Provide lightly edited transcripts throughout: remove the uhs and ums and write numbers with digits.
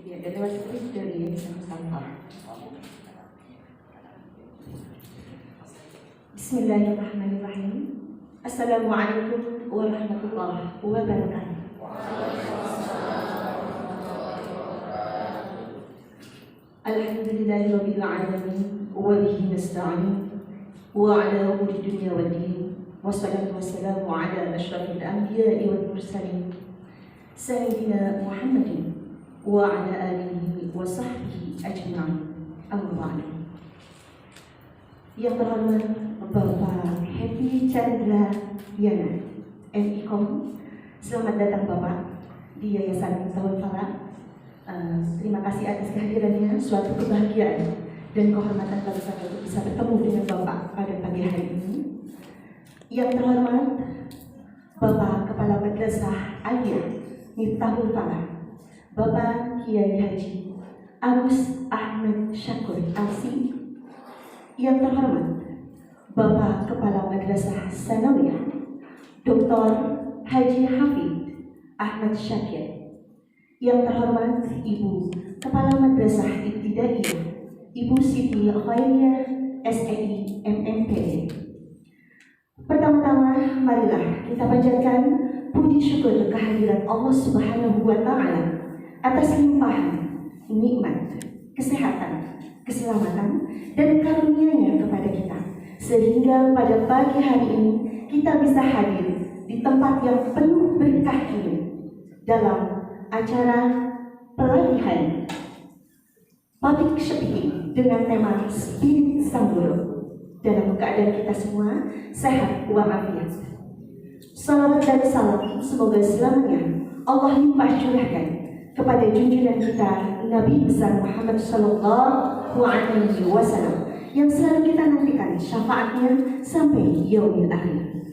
Ya, dari wajib dari sama-sama. Bismillahirrahmanirrahim. Assalamualaikum warahmatullahi wabarakatuh. Alhamdulillahirabbil alamin wa bihi nasta'in wa ala umuri dunya wad din. Wassalatu wassalamu ala asyrafil anbiya'i wal mursalin sayyidina Muhammadin wa ala alihi wa sahbihi ajma'in. Amma ba'du. Yang terhormat Bapak Happy Chandra Yana MIKOM, selamat datang Bapak di Yayasan Miftahul Falah. Terima kasih atas kehadirannya, suatu kebahagiaan dan kehormatan bagi saya untuk bisa bertemu dengan Bapak pada pagi hari ini. Yang terhormat Bapak Kepala Madrasah Aliyah Miftahul Falah, Bapak Kiai Haji Agus Ahmad Syakur Asi. Yang terhormat Bapak Kepala Madrasah Sanawiyah Dr. Haji Hafid Ahmad Syakir. Yang terhormat Ibu Kepala Madrasah Ibtidaiyah Ibu Siti Khairiyah SEI MMPD. Pertama-tama marilah kita panjatkan puji syukur kehadiran Allah Subhanahu wa Ta'ala atas limpahan nikmat, kesehatan, keselamatan dan karunia-Nya kepada kita, sehingga pada pagi hari ini kita bisa hadir di tempat yang penuh berkah ini dalam acara pelatihan public speaking dengan tema Spirit Sang Guru. Dalam keadaan kita semua sehat walafiat. Salawat dan salam semoga selamanya Allah limpah curahkan kepada junjungan kita Nabi besar Muhammad Sallallahu Alaihi Wasallam yang selalu kita nantikan syafaatnya sampai yaumil akhir.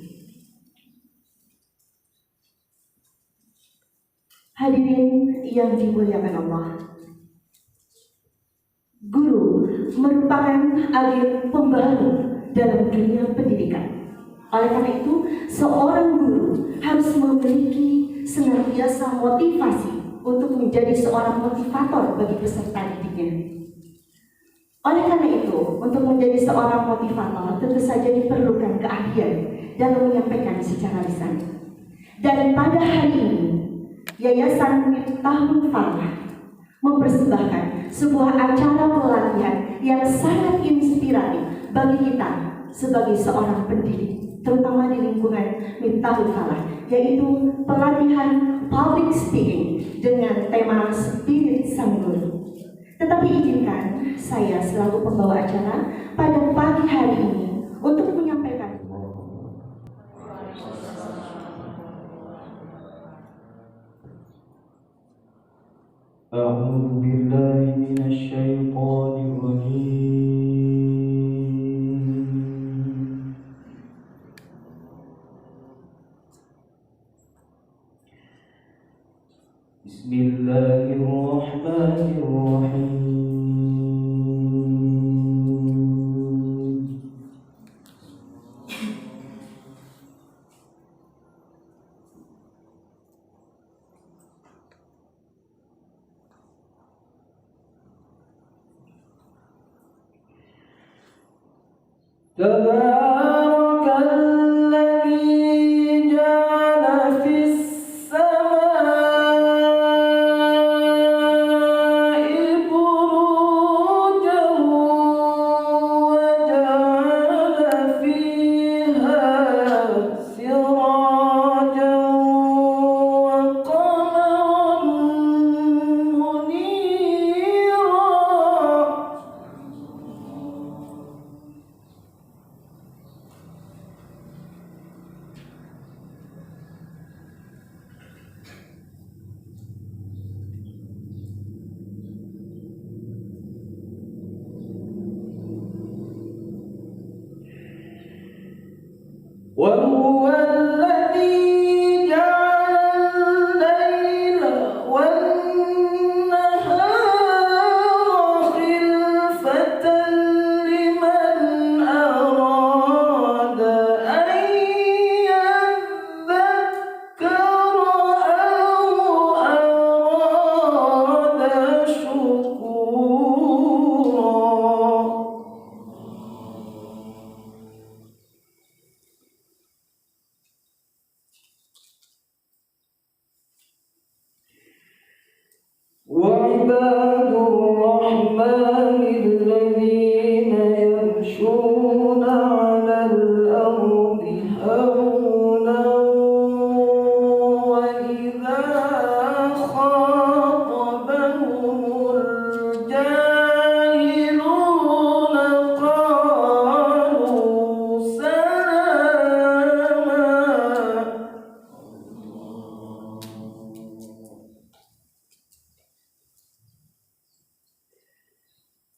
Hadirin yang dimuliakan Allah, guru merupakan agen pembaru dalam dunia pendidikan. Oleh karena itu, seorang guru harus memiliki senantiasa motivasi untuk menjadi seorang motivator bagi peserta didiknya. Oleh karena itu, untuk menjadi seorang motivator tentu saja diperlukan keahlian dalam menyampaikan secara lisan. Dan pada hari ini, Yayasan Miftahul Falah mempersembahkan sebuah acara pelatihan yang sangat inspiratif bagi kita sebagai seorang pendidik, terutama di lingkungan Miftahul Falah, yaitu pelatihan public speaking dengan tema Spirit Sang Guru. Tetapi izinkan saya selaku pembawa acara pada pagi hari ini untuk menyampaikan أعوذ بالله من الشيطان الرجيم. بسم الله الرحمن الرحيم. تبارك الذي جعل في السماء بروجا وجعل فيها سراجا وقمرا منيرا عباد الرحمن الذين يمشون على الأرض هونا وإذا خاطبهم الجاهلون قالوا سلاما.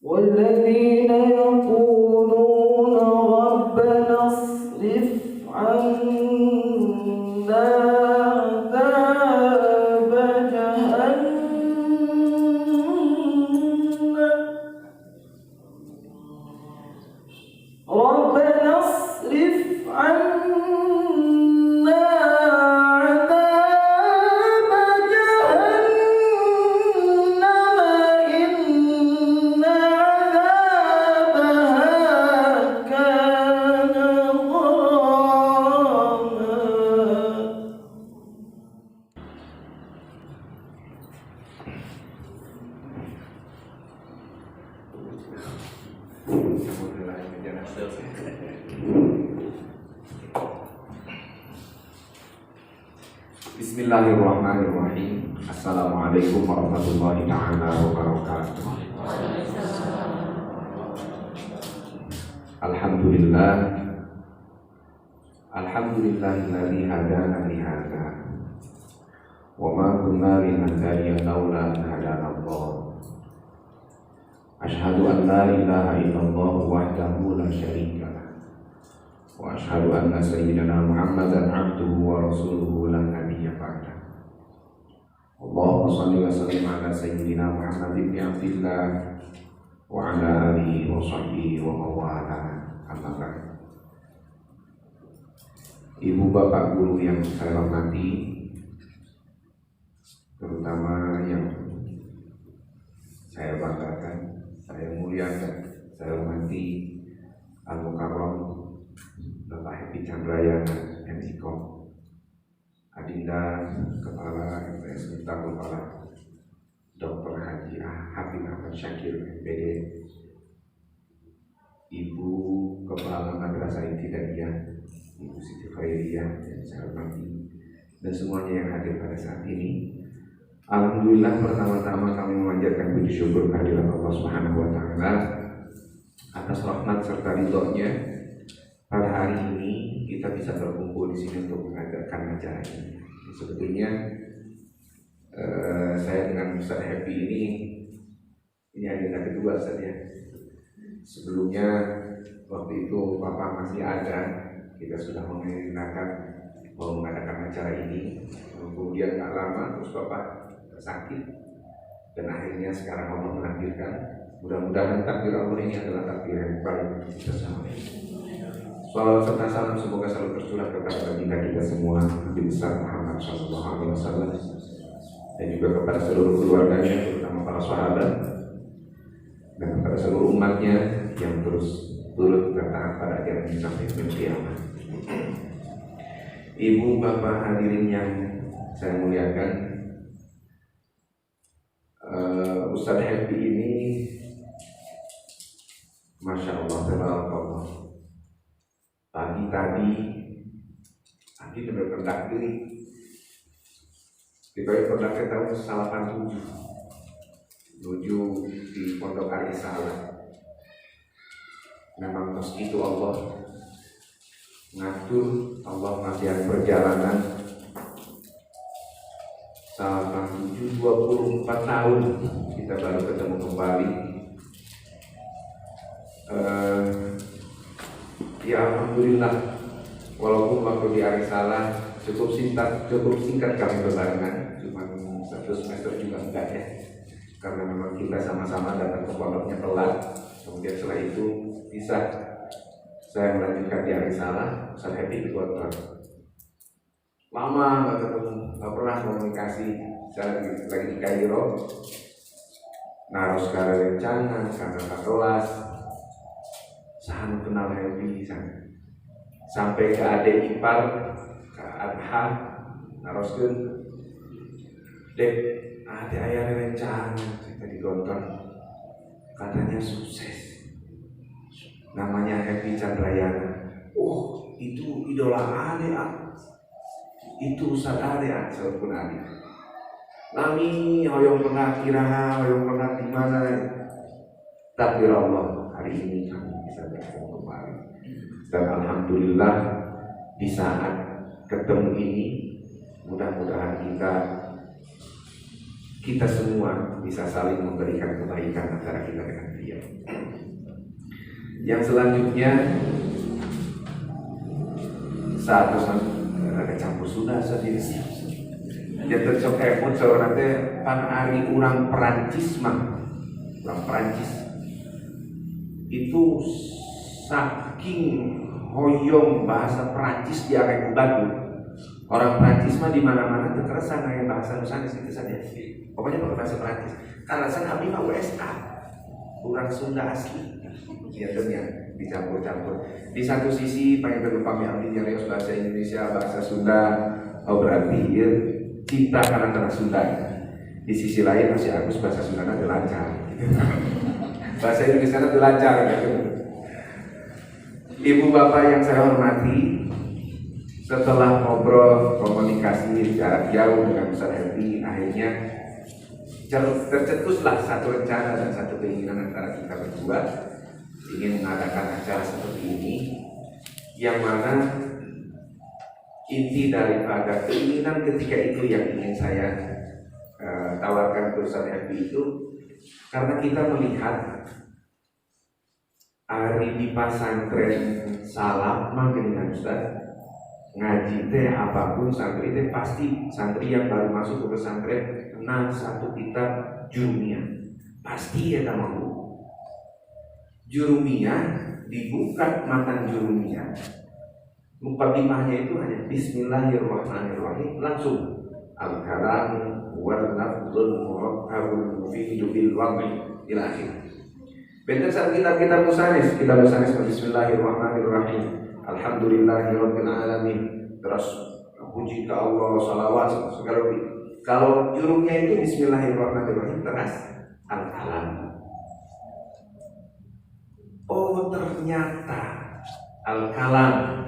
والذين يقولون ربنا اصرف عنا عذاب جهنم ربنا اصرف عنا عذاب جهنم إن عذابها كان غراما. Bismillahirrahmanirrahim. Assalamualaikum warahmatullahi ta'ala wabarakatuh. Alhamdulillah. Alhamdulillahilladzi hadana li hadza wa ma kunna linahtadiya laula an hadana Allah. Asyhadu an la ilaha illallah wahdahu la syarika lah. Wa asyhadu anna sayyidina Muhammadan abduhu wa rasuluhu la nabiyya ba'da. Allahumma shalli wa sallim ala sayyidina Muhammad ibn Abdillah wa ala alihi wa sahbihi wa mawala. Amma ba'd. Ibu bapak guru yang saya hormati, terutama yang saya banggakan, saya muliakan, saya hormati Al-Mukarram Bapak Happy Chandrayana MIKOM, Adinda Kepala MTS Miftahul Falah, Dr. Haji Habib Ahmad Syakir MPD, Ibu Kepala Madrasah Ibtidaiyah, Ibu Siti Khairiyah yang saya hormati, dan semuanya yang hadir pada saat ini. Alhamdulillah, pertama-tama kami memanjatkan puji syukur kehadirat Allah Subhanahu wa Ta'ala atas rahmat serta ridhonya. Pada hari ini kita bisa berkumpul di sini untuk mengadakan acara ini. Sebetulnya saya dengan Ustaz Happy ini agenda kedua saja. Sebelumnya waktu itu Bapak masih ada, kita sudah menginginkan mau mengadakan acara ini. Kemudian tak lama terus Bapak sakit, dan akhirnya sekarang Allah menakdirkan. Mudah-mudahan takdir Allah ini adalah takdir yang baik untuk kita semua. Salawat serta salam semoga selalu tercurah kepada baginda kita semua, Nabi besar Muhammad SAW, dan juga kepada seluruh keluarganya, terutama para sahabat, dan kepada seluruh umatnya yang terus turut bertahan pada ajaran ini sampai kiamat. Ibu bapak hadirin yang saya muliakan, Ustadz Happy ini Masya Allah, tabarakallah. Tadi benar pendak diri. Kita pendaknya tahun 87 menuju di Pondok Arisalah. Memang meski itu Allah ngatur, Allah ngasih perjalanan 87 24 tahun kita baru ketemu kembali. Ya alhamdulillah, walaupun waktu di Arisalah cukup singkat kami berbarengan, cuma 1 semester juga enggak ya, karena memang kita sama-sama datang ke pondoknya telat. Kemudian setelah itu bisa saya melanjutkan di Arisalah, Ustaz Happy ketua kelas. Lama nggak ketemu, nggak pernah komunikasi. Saya lagi di Kairo, naros kare rencana karena kelas. Sahan kenal Happy sana. Sampai ke adik ipar, ke Adha, naroskeun dek, ada ayah rencana. tadi gontor, katanya sukses. Namanya Happy Chandrayana. Oh, itu idola ade, itu Ustaz ade, walaupun ade. Nami hoyong pernah kira, hoyong pernah di mana. Takdir Allah, hari ini kami bisa bertemu kembali. Dan alhamdulillah di saat ketemu ini, mudah-mudahan kita semua bisa saling memberikan kebaikan antara kita dengan dia. Yang selanjutnya, saat ada campur sudah sendiri. Yang tercok emot seorang teh pan ari urang Perancis mah, urang Perancis itu saking hoyong bahasa Perancis di area Batu. Orang Perancis mah di mana-mana terkeresan yang bahasa Nusanis itu saja. Pokoknya pakai bahasa Perancis. Karena sana abdi mah USA, orang Sunda asli. Ya ternyata dicampur-campur. Di satu sisi pengen terlupa abdi nyarios bahasa Indonesia, bahasa Sunda. Oh berarti ya cinta karena tanah Sunda. Di sisi lain masih Agus bahasa Sundanya lancar. Bahasa Indonesia itu lancar gitu. Ibu bapak yang saya hormati, setelah ngobrol komunikasi jarak jauh dengan Ustaz Happy, akhirnya tercetuslah satu rencana dan satu keinginan antara kita berdua ingin mengadakan acara seperti ini, yang mana inti daripada keinginan ketika itu yang ingin saya tawarkan ke Ustaz Happy itu karena kita melihat hari di pesantren salam makin dengan Ustaz ngaji teh apapun santri teh pasti santri yang baru masuk ke pesantren kenal satu kitab Jurumiyah pasti ya mau Jurumiyah dibuka matan Jurumiyah mukadimahnya itu hanya Bismillahirrahmanirrahim langsung al-kalamu wal lafzul murakkabul mufidu bil waqi ila akhir. Bentar saat kita musanis Bismillahirrahmanirrahim. Alhamdulillahirabbil alamin. Terus puji ke Allah, salawat segala macam. Kalau jurumnya itu Bismillahirrahmanirrahim terus al-kalam. Oh ternyata al-kalam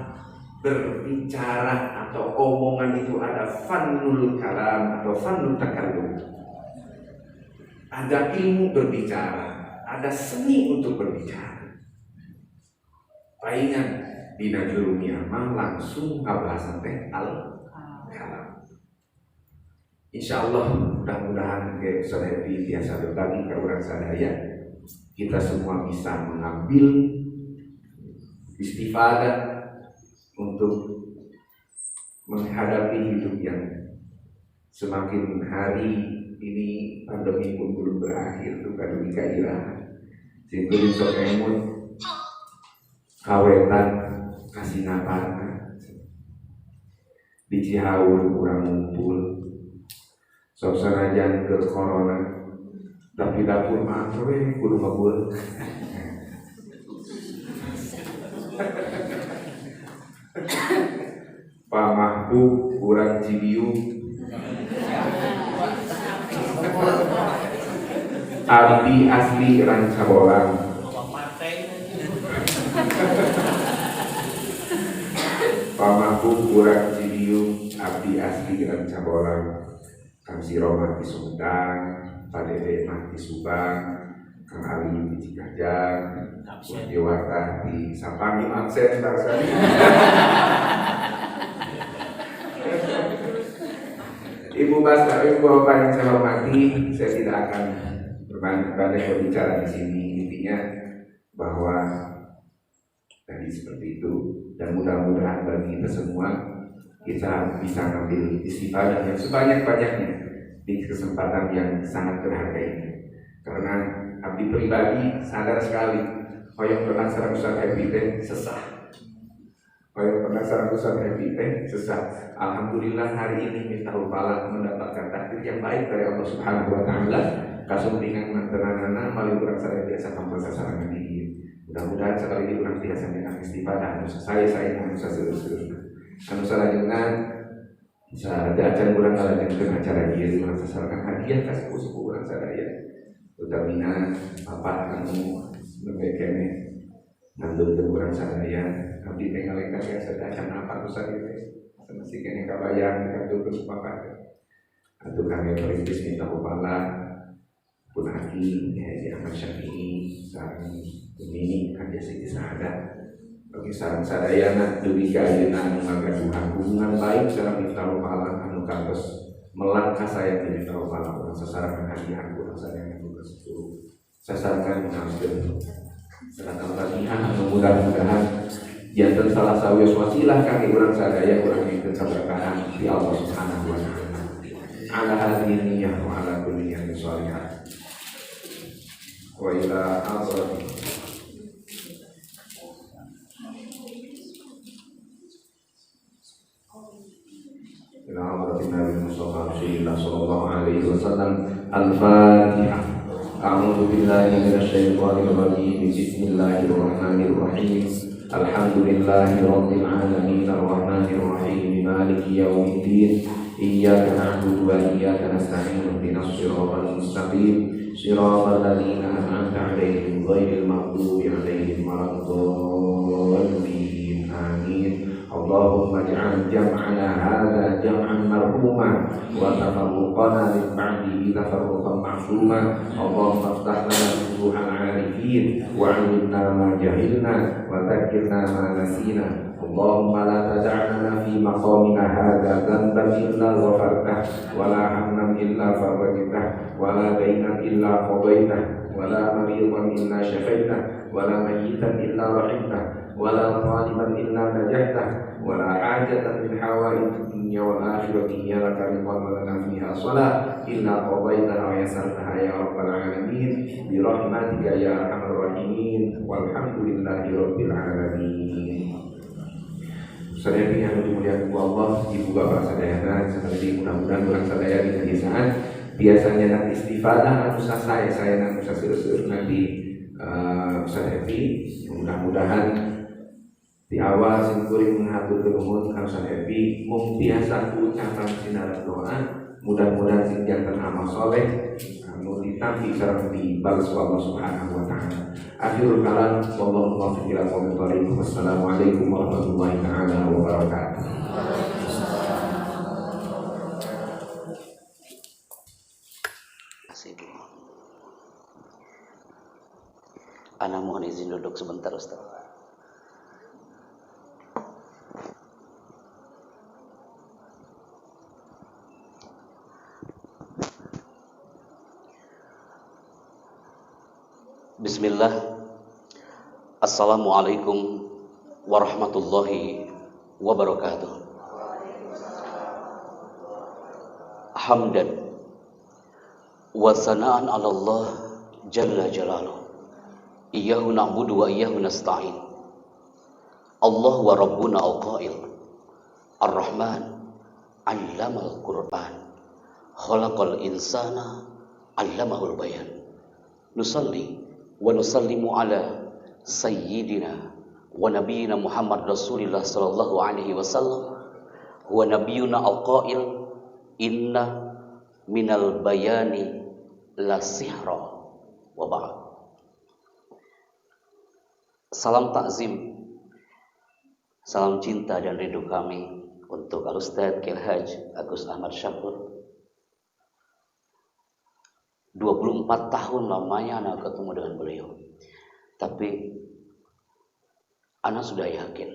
berbicara atau omongan itu ada fannul kalam atau fannul takallum. Ada ilmu berbicara, ada seni untuk berbicara. Palingan di Jurumiyah mah langsung kabahasan teh al-kalam. Insyaallah mudah-mudahan ke Ustaz Happy biasa berbagi ke orang sadaya kita semua bisa mengambil istifadah untuk menghadapi hidup yang semakin hari ini pandemi pun belum berakhir tuh kadung gairah sehingga sok emut kawetan kasih napana di Cihaur kurang ngumpul sok sanajan ke corona tapi dapur mah we kudu ngabul Pak Mahbub kurang Cibiu abdi asli Rancabolang Pak Mahbub kurang Cibiu abdi asli Rancabolang Kang Siromat di Sumedang Pak Dede mah di Subang Kang Ali di Cikajang Dewata di Sampang Aksen bahasanya Ibu bapak yang saya hormati, saya tidak akan banyak berbicara di sini. Intinya bahwa tadi seperti itu dan mudah-mudahan bagi kita semua kita bisa ngambil istifadah yang sebanyak-banyaknya di kesempatan yang sangat berharga ini. Karena abdi pribadi sadar sekali, hoyong pernah sareng Ustaz Happy teh sesah. Hoyong pernah sareng Ustaz Happy teh sesah. Alhamdulillah hari ini Miftahul Falah mendapatkan takdir yang baik dari Allah Subhanahu wa taala. Kasumpingan mantenanana paling kurang saya biasa kampung sasaran ini. Mudah-mudahan sekali ini kurang biasa dengan istifadah. Saya mohon sesuatu. Anu selanjutnya bisa ada acara kurang kalau dengan acara dia kurang sasaran hadiah kasih sepupu kurang sadaya. utamina apa anu membekene nandung ke kurang sadaya abdi teh ngalekan ya sedaya apa usah itu mesti kene kabayang kanggo kesupakat atuh kami merintis minta upala pun hati ya Ahmad Syafi'i sareng ini kan jasa ada bagi sareng sadayana dugi ka ayeuna anu ngagaduhan hubungan baik sareng minta upala anu kantos melangkah saya di minta upala urang sasarangan hadiah urang sadaya juga seluruh sasarangan mengambil surat Al-Fatihah mudah-mudahan janten salah sawios wasilah kami urang sadaya urang ingkeun kaberkahan di Allah Subhanahu wa taala. Ala hadhihi niyyah wa ala kulli niyatin shalihah. Wa ila hadrati ila hadrati Nabi Muhammad sallallahu alaihi wasallam. Al-Fatihah. A'udzu billahi minasyaitonir rajim. Bismillahirrahmanirrahim. Alhamdulillahi rabbil alamin arrahmanir rahim maliki yaumiddin iyyaka na'budu wa iyyaka nasta'in ihdinas siratal mustaqim siratal ladzina an'amta 'alaihim ghairil maghdubi 'alaihim waladdallin amin. Allahumma ij'al jam'ana hadza jam'an marhuma wa tafarruqana min ba'dihi tafarruqan ma'suma. Allahumma iftah lana futuhal 'arifin wa 'allimna ma jahilna wa dhakkirna ma nasina. Allahumma la tad'alna fi maqamina hadza dhanban illa ghafartah wa la hamman illa farajtah wa la daynan illa qadaitah wa la maridan illa shafaitah wa la mayyitan illa rahimtah ولا طالبا إلا نجحته ولا حاجة من حوائج الدنيا والآخرة هي لك رضا ولنا فيها صلاة إلا قضيتها ويسرتها يا رب العالمين برحمتك يا أرحم الراحمين والحمد لله رب العالمين. Saudara yang dimuliakan Allah, ibu bapak sadayana, seperti mudah-mudahan orang sadaya di kedesaan biasanya nanti istifadah anu saya nanti sesir nanti Ustaz Happy, mudah-mudahan di awal singkuring mengatur kemudian Ustaz Happy biasa ucapan sinar doa mudah-mudahan sing jantan amal soleh anu ditampi sareng dibalas Allah Subhanahu wa taala. Akhirul kalam wallahu muwaffiq ila aqwamit thoriq. Wassalamualaikum warahmatullahi taala wabarakatuh. Ana mohon izin duduk sebentar Ustaz. Bismillah. Assalamualaikum warahmatullahi wabarakatuh. Hamdan wa sana'an 'ala Allah jalla jalaluhu. Iyyahu na'budu wa iyyahu nasta'in. Allah wa rabbuna al-qail. Ar-Rahman 'allamal Qur'an. Khalaqal insana 'allamahul bayan. Nusalli wa nusallimu ala sayyidina wa nabiyyina Muhammad Rasulillah sallallahu alaihi wasallam huwa nabiyyuna al-qail inna minal bayani la sihra wa ba'd. Salam takzim, salam cinta dan rindu kami untuk Al-Ustadz Kiai Haji Agus Ahmad Syahkur. 24 tahun lamanya anak ketemu dengan beliau. Tapi anak sudah yakin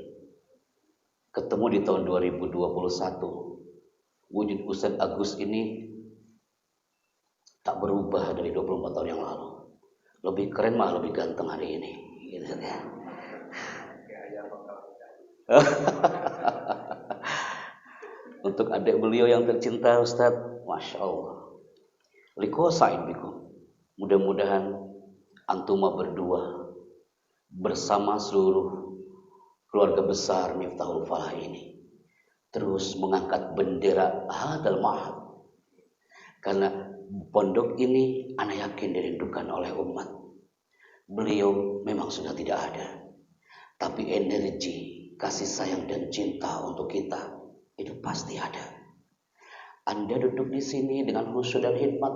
ketemu di tahun 2021 wujud Ustadz Agus ini tak berubah dari 24 tahun yang lalu. Lebih keren malah lebih ganteng hari ini. Gitu ya. Untuk adik beliau yang tercinta Ustadz, Masya Allah. Likosain bikum. Mudah-mudahan antuma berdua bersama seluruh keluarga besar Miftahul Falah ini terus mengangkat bendera hadal ma'had. Karena pondok ini anak yakin dirindukan oleh umat. Beliau memang sudah tidak ada, tapi energi, kasih sayang dan cinta untuk kita itu pasti ada. Anda duduk di sini dengan khusyuk dan hikmat,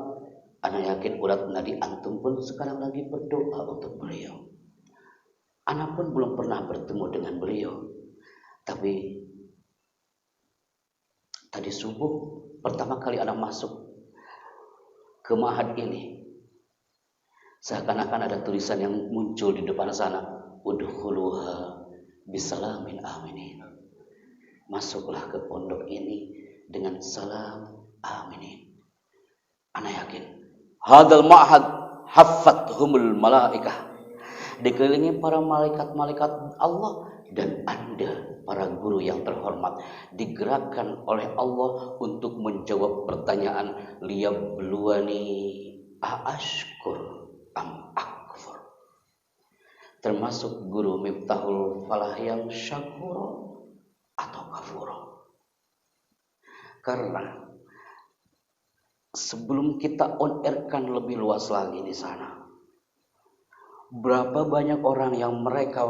Ana yakin urat nadi antum pun sekarang lagi berdoa untuk beliau. Ana pun belum pernah bertemu dengan beliau. Tapi tadi subuh pertama kali ana masuk ke ma'had ini, seakan-akan ada tulisan yang muncul di depan sana, udkhuluha bisalamin aminin. Masuklah ke pondok ini dengan salam aminin. Ana yakin hadal ma'had haffathumul malaikah, dikelilingi para malaikat-malaikat Allah, dan Anda para guru yang terhormat digerakkan oleh Allah untuk menjawab pertanyaan liyabluwani aashkur am akfur. Termasuk guru Miftahul Falah yang syakuro atau kafuro. Karena sebelum kita on airkan lebih luas lagi di sana, berapa banyak orang yang mereka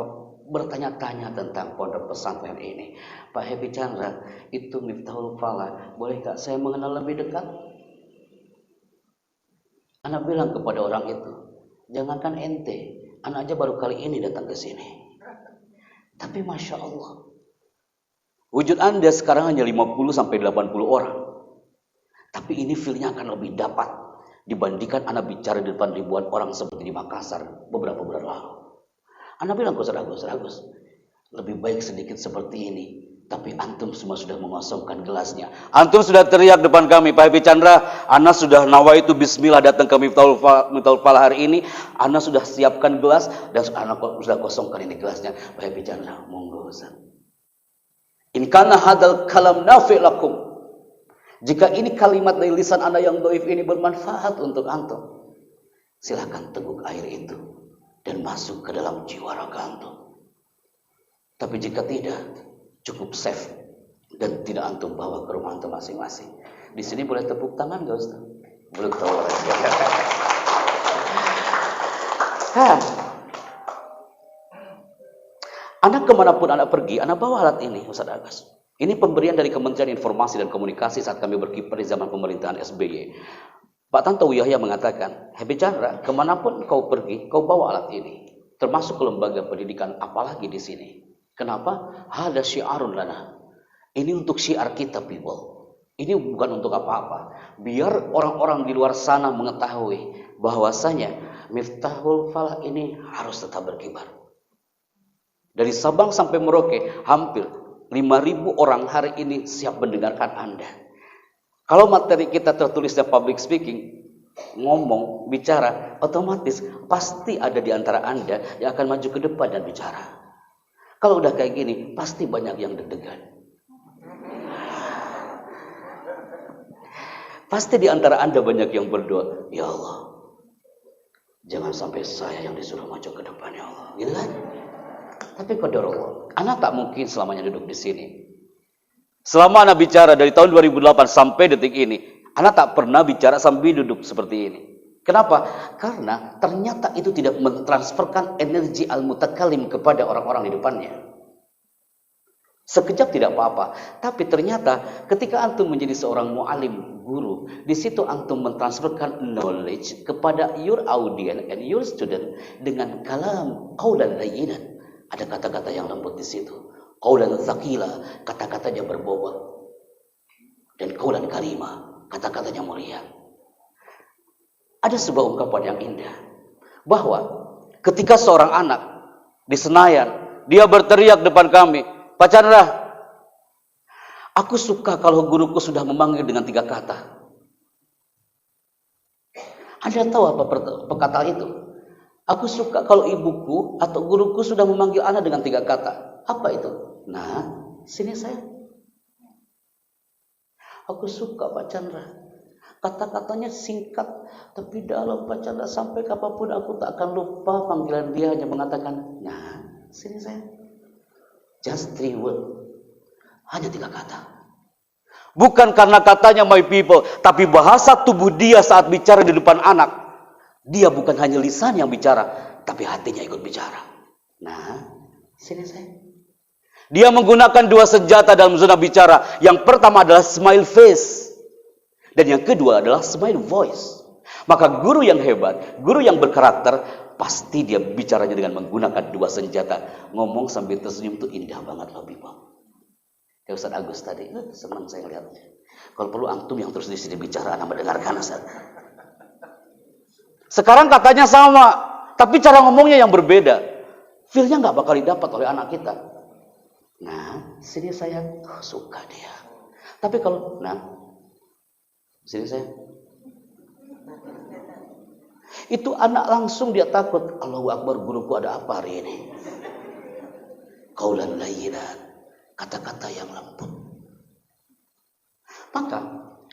bertanya-tanya tentang pondok pesantren ini. Pak Happy Chandra, itu Miftahul Falah, boleh gak saya mengenal lebih dekat? Anak bilang kepada orang itu, jangankan ente, anak aja baru kali ini datang ke sini. Tapi Masya Allah, wujud Anda sekarang hanya 50-80 orang. Tapi ini feel-nya akan lebih dapat dibandingkan anak bicara di depan ribuan orang seperti di Makassar beberapa bulan lalu. Anak bilang ke Agus, lebih baik sedikit seperti ini. Tapi antum semua sudah mengosongkan gelasnya. Antum sudah teriak depan kami, Pak Happy Chandra, Ana sudah nawaitu bismillah datang ke Miftahul Falah hari ini. Ana sudah siapkan gelas dan Ana sudah kosongkan ini gelasnya. Pak Happy Chandra, monggo Ustaz. In kana hadal kalam nafi' lakum. Jika ini kalimat dari lisan Anda yang dhaif ini bermanfaat untuk antum, silakan teguk air itu dan masuk ke dalam jiwa raga antum. Tapi jika tidak, cukup safe dan tidak antum bawa ke rumah antum masing-masing. Di sini boleh tepuk tangan gak Ustaz? Boleh tahu. Anak kemanapun anak pergi, anak bawa alat ini Ustaz Agus. Ini pemberian dari Kementerian Informasi dan Komunikasi saat kami berkiprah di zaman pemerintahan SBY. Pak Tantowi Yahya mengatakan, Happy Chandra, kemanapun kau pergi, kau bawa alat ini. Termasuk ke lembaga pendidikan, apalagi di sini. Kenapa? Hada syiarun lana. Ini untuk syiar kita, people. Ini bukan untuk apa-apa. Biar orang-orang di luar sana mengetahui bahwasanya Miftahul Falah ini harus tetap berkibar. Dari Sabang sampai Merauke, hampir 5.000 orang hari ini siap mendengarkan Anda. Kalau materi kita tertulisnya public speaking, ngomong, bicara, otomatis pasti ada di antara Anda yang akan maju ke depan dan bicara. Kalau udah kayak gini, pasti banyak yang deg-degan. Pasti di antara Anda banyak yang berdoa, ya Allah, jangan sampai saya yang disuruh maju ke depan, ya Allah. Gitu kan? Tapi qadarullah, anak tak mungkin selamanya duduk di sini. Selama anak bicara dari tahun 2008 sampai detik ini, anak tak pernah bicara sambil duduk seperti ini. Kenapa? Karena ternyata itu tidak mentransferkan energi al-mutakalim kepada orang-orang di depannya. Sekejap tidak apa-apa, tapi ternyata ketika antum menjadi seorang mu'alim, guru, di situ antum mentransferkan knowledge kepada your audience and your student dengan kalam qaulan layyinan. Ada kata-kata yang lembut di situ. Qaulan tsaqila, kata-katanya berbobot. Dan qaulan karima, kata-katanya mulia. Ada sebuah ungkapan yang indah bahwa ketika seorang anak di Senayan, dia berteriak depan kami, Pak Chandra, aku suka kalau guruku sudah memanggil dengan 3 kata. Anda tahu apa perkataan itu? Aku suka kalau ibuku atau guruku sudah memanggil anak dengan 3 kata. Apa itu? Nah, sini saya. Aku suka Pak Chandra. Kata-katanya singkat tapi dalam, Pak Chandra, sampai kapanpun aku tak akan lupa panggilan dia, hanya mengatakan, nah, sini saya. Just 3 words. Hanya 3 kata. Bukan karena katanya my people, tapi bahasa tubuh dia saat bicara di depan anak. Dia bukan hanya lisan yang bicara, tapi hatinya ikut bicara. Nah, sini saya. Dia menggunakan 2 senjata dalam zona bicara. Yang pertama adalah smile face. Dan yang kedua adalah smile voice. Maka guru yang hebat, guru yang berkarakter, pasti dia bicaranya dengan menggunakan dua senjata. Ngomong sambil tersenyum itu indah banget loh, Bipa. Kayak Ustaz Agus tadi, senang saya lihatnya. Kalau perlu antum yang terus di sini bicara, anak mendengarkan Ustaz. Sekarang katanya sama, tapi cara ngomongnya yang berbeda. Feel-nya nggak bakal didapat oleh anak kita. Nah, sini saya suka dia. Tapi kalau, sini saya. Itu anak langsung dia takut. Allahu Akbar, guruku ada apa hari ini? Qaulan layyinan, kata-kata yang lembut. Maka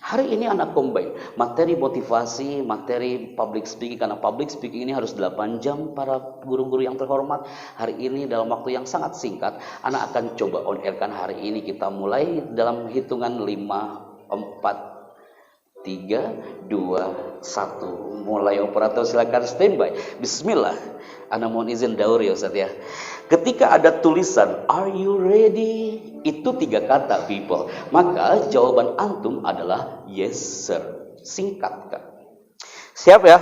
hari ini anak combine materi motivasi, materi public speaking, karena public speaking ini harus 8 jam para guru-guru yang terhormat. Hari ini dalam waktu yang sangat singkat, anak akan coba on airkan hari ini. Kita mulai dalam hitungan 5, 4, 3, 2, 1. Mulai operator silakan standby. Bismillah. Anak mohon izin daur ya Ustaz ya. Ketika ada tulisan are you ready, itu 3 kata people. Maka jawaban antum adalah yes sir. Singkatkan. Siap ya?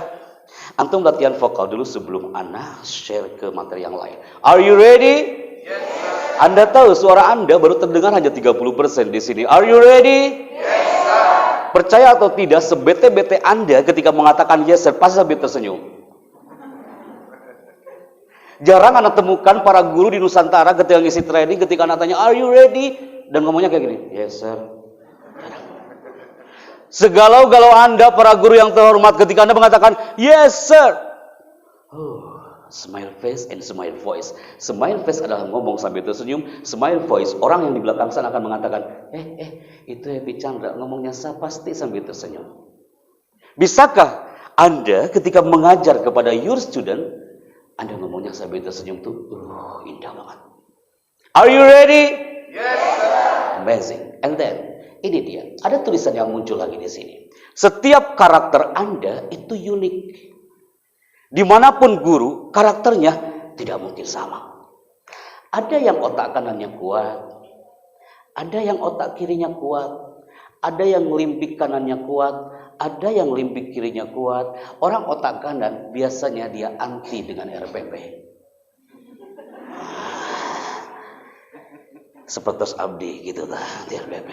Antum latihan vokal dulu sebelum Ana share ke materi yang lain. Are you ready? Yes sir. Anda tahu suara Anda baru terdengar hanya 30% di sini. Are you ready? Yes sir. Percaya atau tidak, sebete-bete Anda ketika mengatakan yes sir pasti sambil tersenyum. Jarang anak temukan para guru di Nusantara ketika ngisi training, ketika anak tanya, are you ready? Dan ngomongnya kayak gini, yes sir. Segalau-galau Anda para guru yang terhormat ketika Anda mengatakan, yes sir. Smile face and smile voice. Smile face adalah ngomong sambil tersenyum. Smile voice, orang yang di belakang sana akan mengatakan, itu Happy Chandra, ngomongnya pasti sambil tersenyum. Bisakah Anda ketika mengajar kepada your student, Anda ngomongnya sambil tersenyum tuh, indah banget. Are you ready? Yes, sir. Amazing. And then, ini dia. Ada tulisan yang muncul lagi di sini. Setiap karakter Anda itu unik. Dimanapun guru, karakternya tidak mungkin sama. Ada yang otak kanannya kuat. Ada yang otak kirinya kuat. Ada yang limpik kanannya kuat. Ada yang limpik kirinya kuat. Orang otak kanan biasanya dia anti dengan RPP. Seperti abdi gitu lah di RPP.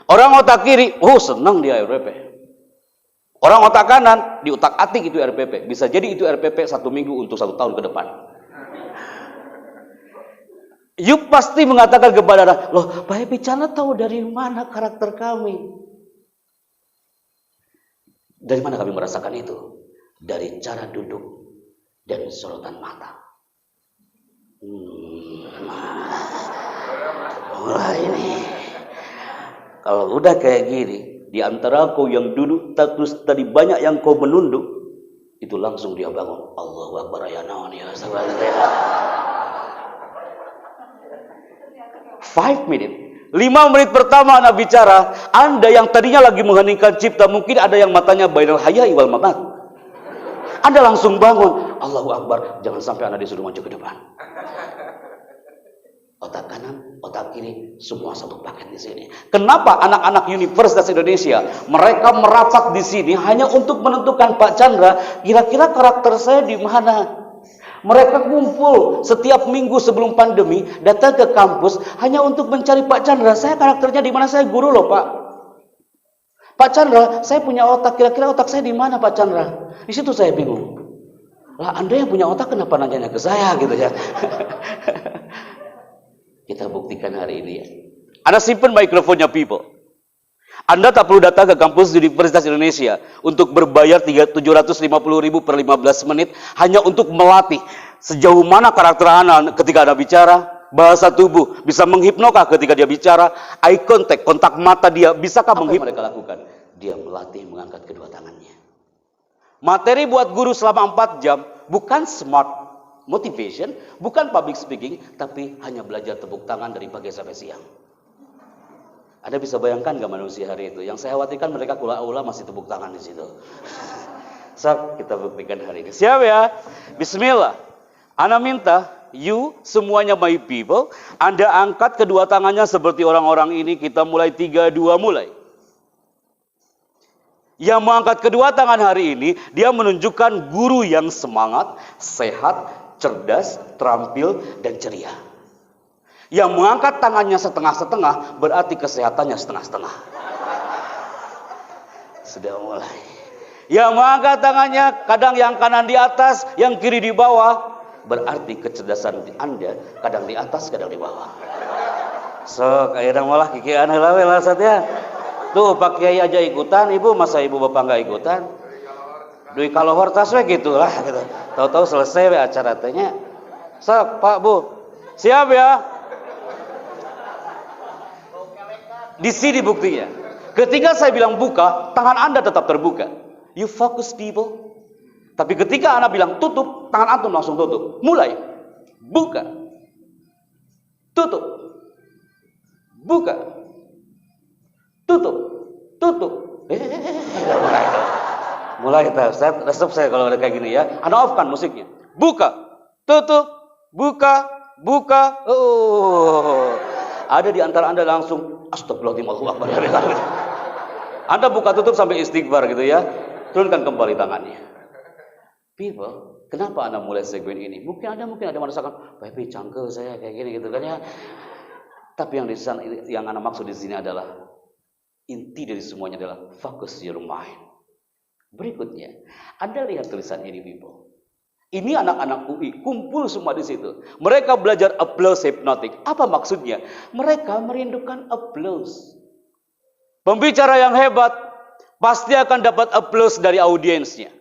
Orang otak kiri, senang dia RPP. Orang otak kanan di otak atik itu RPP. Bisa jadi itu RPP 1 minggu untuk 1 tahun ke depan. You pasti mengatakan kepada anak, loh Pak Happy Chandra tahu dari mana karakter kami? Dari mana kami merasakan itu? Dari cara duduk dan sorotan mata. Mulai ini. Kalau udah kayak gini, di antara kau yang duduk terus tadi banyak yang kau menunduk, itu langsung dia bangun. Allahu Akbar ya naon ya. 5 menit. 5 menit pertama Anda bicara, Anda yang tadinya lagi mengheningkan cipta, mungkin ada yang matanya bainal hayai wal mamat. Anda langsung bangun, Allahu Akbar, jangan sampai Anda disuruh maju ke depan. Otak kanan, otak kiri, semua satu paket di sini. Kenapa anak-anak Universitas Indonesia mereka merapat di sini hanya untuk menentukan Pak Chandra, kira-kira karakter saya di mana? Mereka kumpul setiap minggu sebelum pandemi, datang ke kampus hanya untuk mencari Pak Chandra. Saya karakternya di mana? Saya guru loh Pak. Pak Chandra, saya punya otak. Kira-kira otak saya di mana Pak Chandra? Di situ saya bingung. Lah Anda yang punya otak kenapa nanyanya ke saya gitu ya? Kita buktikan hari ini ya. Anda simpan mikrofonnya people. Anda tak perlu datang ke kampus Universitas Indonesia untuk berbayar 750.000 per 15 menit hanya untuk melatih sejauh mana karakter Anda ketika Anda bicara, bahasa tubuh bisa menghipnoka ketika dia bicara, eye contact, kontak mata dia bisakah menghipnoka? Mereka lakukan? Dia melatih mengangkat kedua tangannya. Materi buat guru selama 4 jam bukan smart motivation, bukan public speaking, tapi hanya belajar tepuk tangan dari pagi sampai siang. Anda bisa bayangkan gak manusia hari itu? Yang saya khawatirkan mereka kula aula masih tepuk tangan di situ. Kita buktikan hari ini. Siap ya? Bismillah. Ana minta you semuanya my people, Anda angkat kedua tangannya seperti orang-orang ini. Kita mulai 3, 2, mulai. Yang mengangkat kedua tangan hari ini, dia menunjukkan guru yang semangat, sehat, cerdas, terampil, dan ceria. Yang mengangkat tangannya setengah-setengah, berarti kesehatannya setengah-setengah. Sudah mulai. Yang mengangkat tangannya, kadang yang kanan di atas, yang kiri di bawah, berarti kecerdasan Anda kadang di atas, kadang di bawah. So, kayak malah kiki aneh lah saatnya. Tuh Pak Kiai aja ikutan, ibu masa ibu bapak nggak ikutan? Dui kalau hortas we gitulah gitu. Tahu-tahu selesai we acara tanya. Sok Pak Bu, siap ya? Di sini buktinya. Ketika saya bilang buka, tangan Anda tetap terbuka. You focus people. Tapi ketika Anda bilang tutup, tangan antum langsung tutup. Mulai. Buka. Tutup. Buka. Tutup. Tutup. Mulai kita. Resep saya kalau ada kayak gini ya. Anda off kan musiknya. Buka. Tutup. Buka. Buka. Oh. Ada di antara Anda langsung astagfirullahaladzim, Allahu Akbar. Anda buka tutup sampai istighfar gitu ya. Turunkan kembali tangannya. People, kenapa Anda mulai segmen ini? Mungkin ada merasakan, "Baby, cangkel saya kayak gini gitu kan ya." Tapi yang Anda maksud di sini adalah inti dari semuanya adalah focus your mind. Berikutnya, Anda lihat tulisan ini, people. Ini anak-anak UI kumpul semua di situ. Mereka belajar applause hypnotic. Apa maksudnya? Mereka merindukan applause. Pembicara yang hebat pasti akan dapat applause dari audiensnya.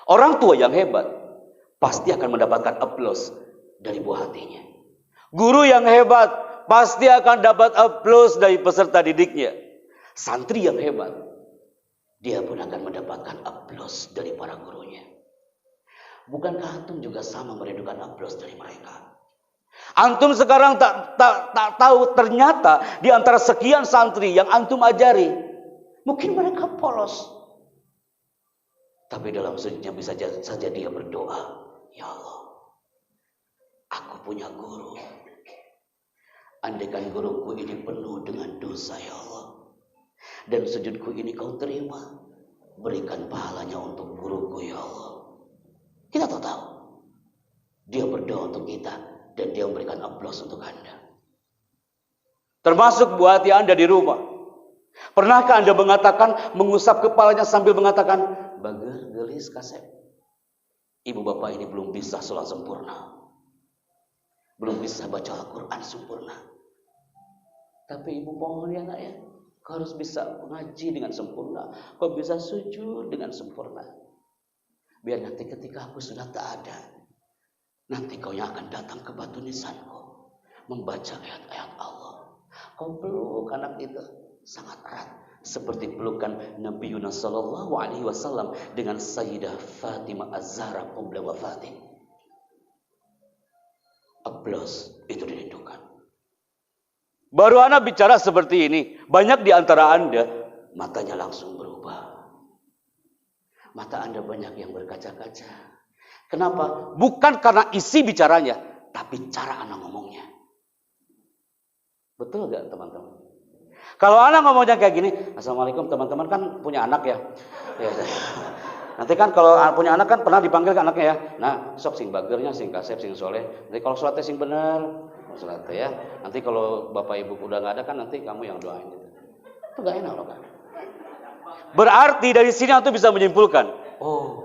Orang tua yang hebat pasti akan mendapatkan applause dari buah hatinya. Guru yang hebat pasti akan dapat applause dari peserta didiknya. Santri yang hebat, dia pun akan mendapatkan applause dari para gurunya. Bukankah antum juga sama merindukan applause dari mereka? Antum sekarang tak tahu ternyata di antara sekian santri yang antum ajari, mungkin mereka polos. Tapi dalam sujudnya bisa saja dia berdoa, "Ya Allah, aku punya guru. Andaikan guruku ini penuh dengan dosa, ya Allah, dan sujudku ini kau terima, berikan pahalanya untuk guruku, ya Allah." Kita tahu dia berdoa untuk kita dan dia memberikan aplaus untuk Anda. Termasuk buat hati Anda di rumah. Pernahkah Anda mengatakan, mengusap kepalanya sambil mengatakan, "Bager gelis kasep. Ibu bapak ini belum bisa sholat sempurna. Belum bisa baca Al-Quran sempurna. Tapi ibu mohon ya nak ya, kau harus bisa mengaji dengan sempurna. Kau bisa sujud dengan sempurna. Biar nanti ketika aku sudah tak ada, nanti kau yang akan datang ke batu nisanku, membaca ayat-ayat Allah. Kau peluk anak itu sangat erat, seperti pelukan Nabi Yunus sallallahu alaihi wasallam dengan Sayyidah Fatimah Az-Zahra qabla wafatih. Aplaus itu dirindukan. Baru Anda bicara seperti ini, banyak di antara Anda matanya langsung berubah. Mata Anda banyak yang berkaca-kaca. Kenapa? Bukan karena isi bicaranya, tapi cara Anda ngomongnya. Betul gak teman-teman? Kalau anak ngomongnya kayak gini, "Assalamualaikum teman-teman," kan punya anak ya. Nanti kan kalau punya anak kan pernah dipanggil ke anaknya ya. "Nah, sok sing bagernya, sing kasep, sing soleh. Nanti kalau sholatnya sing bener, sholatnya ya. Nanti kalau bapak ibu udah nggak ada kan nanti kamu yang doain." Gitu. Itu nggak enak loh kan. Berarti dari sini aku bisa menyimpulkan, oh,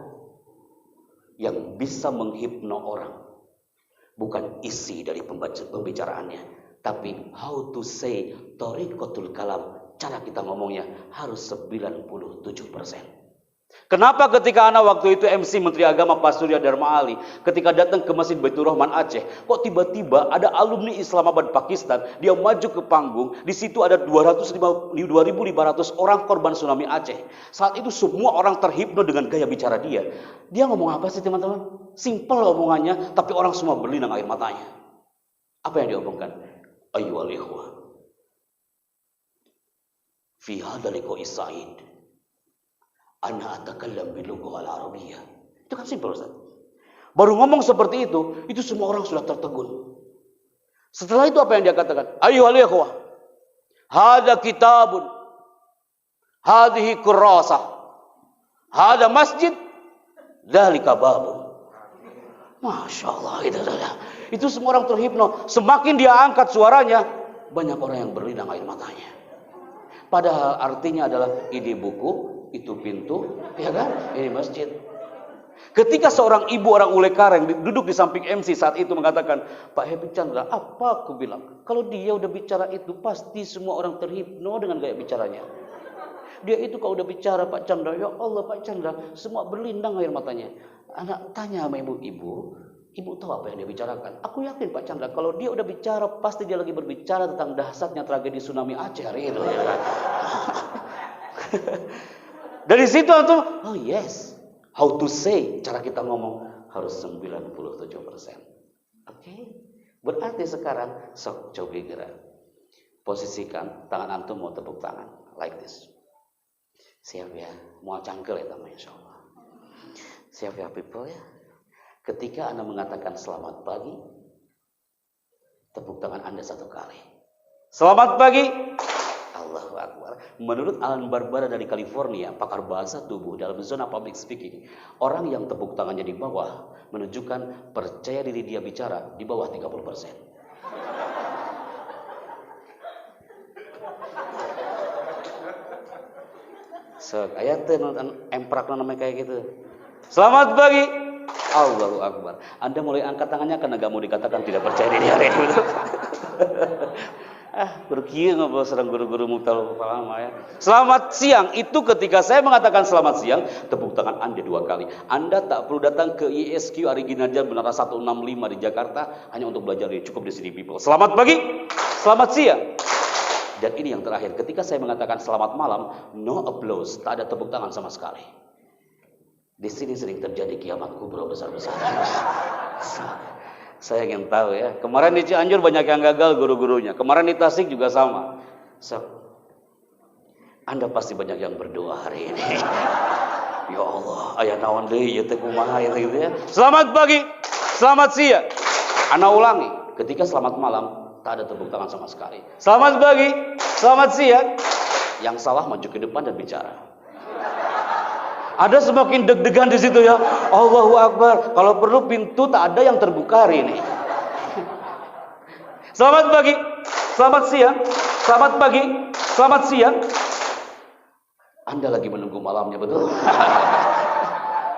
yang bisa menghipno orang bukan isi dari pembicaraannya, tapi how to say, thoriqatul kalam, cara kita ngomongnya harus 97%. Kenapa ketika anak waktu itu MC Menteri Agama Pak Surya Dharma Ali, ketika datang ke Masjid Baitur Rahman Aceh, kok tiba-tiba ada alumni Islamabad Pakistan, dia maju ke panggung, di situ ada 2.500 orang korban tsunami Aceh. Saat itu semua orang terhipno dengan gaya bicara dia. Dia ngomong apa sih teman-teman? Simpel omongannya, tapi orang semua berlinang air matanya. Apa yang dia omongkan? Ayyuhal ikhwah, fi hadzal liqa'i sa'id, ana atakallam bil lughah al-arabiyyah. Itu kan simpel, Ustaz. Baru ngomong seperti itu semua orang sudah tertegun. Setelah itu apa yang dia katakan? Ayyuhal ikhwah, hadza kitabun Hadhihi kurrasah. Hada masjid. Dzalika babun. Masya Allah, itu semua orang terhipno. Semakin dia angkat suaranya, banyak orang yang berlinang air matanya. Padahal artinya adalah ini buku, itu pintu, ya kan? Ini masjid. Ketika seorang ibu orang Ule Kareng duduk di samping MC saat itu mengatakan, Pak Happy Chandra, apa aku bilang? Kalau dia udah bicara itu, pasti semua orang terhipno dengan gaya bicaranya. Dia itu kalau udah bicara Pak Chandra, ya Allah Pak Chandra, semua berlindang air matanya. Anak tanya sama ibu, ibu tahu apa yang dia bicarakan? Aku yakin Pak Chandra, kalau dia udah bicara, pasti dia lagi berbicara tentang dahsyatnya tragedi tsunami Aceh hari itu. Ya kan? Dari situ tuh, oh yes, how to say, cara kita ngomong harus 97%. Oke? Berarti sekarang, sok coba gerak. Posisikan tangan antum mau tepuk tangan, like this. Siap ya, mau cangkel ya teman, insya Allah. Siap ya people ya. Ketika Anda mengatakan selamat pagi, tepuk tangan Anda satu kali. Selamat pagi. Allahu Akbar. Menurut Alan Barbara dari California, pakar bahasa tubuh dalam zona public speaking, orang yang tepuk tangannya di bawah menunjukkan percaya diri dia bicara di bawah 30%. Ayat emprak namanya kayak gitu. Selamat pagi. Allahu Akbar. Anda mulai angkat tangannya karena gak mau dikatakan tidak percaya diri hari ini. Berkia ngobrol serang guru-guru mutal lama ya. Selamat siang. Itu ketika saya mengatakan selamat siang, tepuk tangan Anda 2 kali. Anda tak perlu datang ke ISQ Ariginaja Menara 165 di Jakarta hanya untuk belajar ini. Cukup di sini people. Selamat pagi. Selamat siang. Dan ini yang terakhir, ketika saya mengatakan selamat malam, no applause, tak ada tepuk tangan sama sekali. Di sini sering terjadi kiamat kubro besar-besaran. Saya ingin tahu ya, kemarin di Cianjur banyak yang gagal guru-gurunya, kemarin di Tasik juga sama. Anda pasti banyak yang berdoa hari ini. Ya Allah, ayah naon deui ieu teh kumaha gitu ya. Selamat pagi, selamat siang. Ana ulangi, ketika selamat malam, tak ada tepuk tangan sama sekali. Selamat pagi, selamat siang. Yang salah maju ke depan dan bicara. Ada semakin deg-degan di situ ya. Allahu Akbar. Kalau perlu pintu tak ada yang terbuka hari ini. Selamat pagi, selamat siang, selamat pagi, selamat siang. Anda lagi menunggu malamnya betul?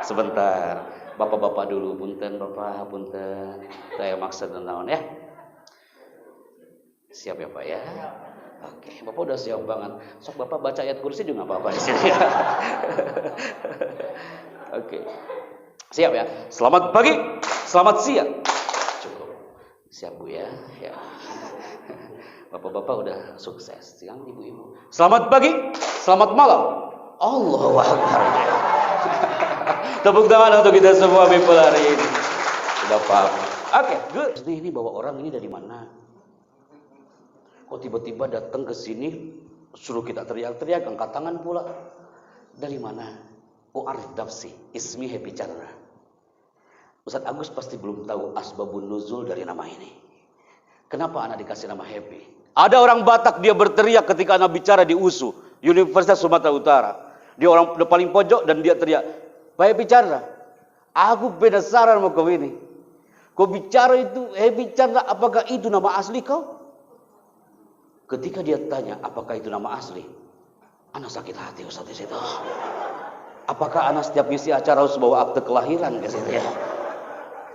Sebentar, bapak-bapak dulu, punten bapak, punten. Saya maksud naon ya. Siap ya Pak ya? Oke, Bapak udah siap banget. Sok Bapak baca ayat kursi juga nggak apa-apa di sini. Oke, siap ya. Selamat pagi, selamat siang. Cukup. Siap Bu ya. Ya. Bapak-bapak udah sukses, siang ibu-ibu. Selamat pagi, selamat malam. Allahu Akbar. Tepuk tangan untuk kita semua people hari ini. Sudah paham. Oke, good. Ini bawa orang ini dari mana? Kok tiba-tiba datang ke sini suruh kita teriak-teriak, angkat tangan pula. Dari mana? Oh, Arif Dapsi, ismi Happy Chandra. Ustaz Agus pasti belum tahu asbabun nuzul dari nama ini. Kenapa anak dikasih nama Happy? Ada orang Batak dia berteriak ketika anak bicara di USU, Universitas Sumatera Utara. Dia orang paling pojok dan dia teriak, Pak Happy Chandra, aku penasaran mau kau ini. Kau bicara itu Happy Chandra, apakah itu nama asli kau? Ketika dia tanya, apakah itu nama asli? Anak sakit hati Ustaz di situ. Apakah anak setiap ngisi acara harus bawa akte kelahiran ke situ ya?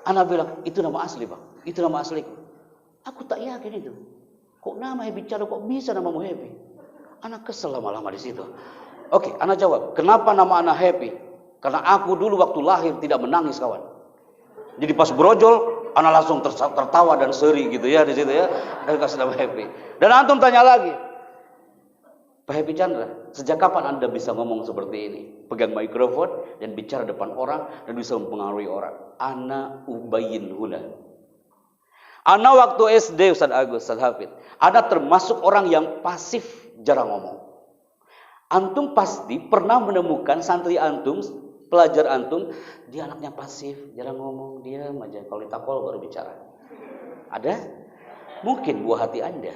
Anak bilang, itu nama asli Bang. Itu nama asli. Aku tak yakin itu. Kok nama Happy Chandra, kok bisa namamu Happy? Anak kesel lama-lama di situ. Oke, anak jawab, kenapa nama anak Happy? Karena aku dulu waktu lahir tidak menangis kawan. Jadi pas brojol, anak langsung tertawa dan seri gitu ya di situ ya. Dan kasih nama Happy. Dan antum tanya lagi, Pak Happy Chandra, sejak kapan Anda bisa ngomong seperti ini? Pegang mikrofon dan bicara depan orang dan bisa mempengaruhi orang. Ana ubayyin huna. Ana waktu SD Ustaz Agus, Ustaz Hafid, Ana termasuk orang yang pasif, jarang ngomong. Antum pasti pernah menemukan santri antum, pelajar antum, dia anaknya pasif, jarang ngomong, diam aja. Kalau ditakol baru bicara. Ada? Mungkin buah hati Anda.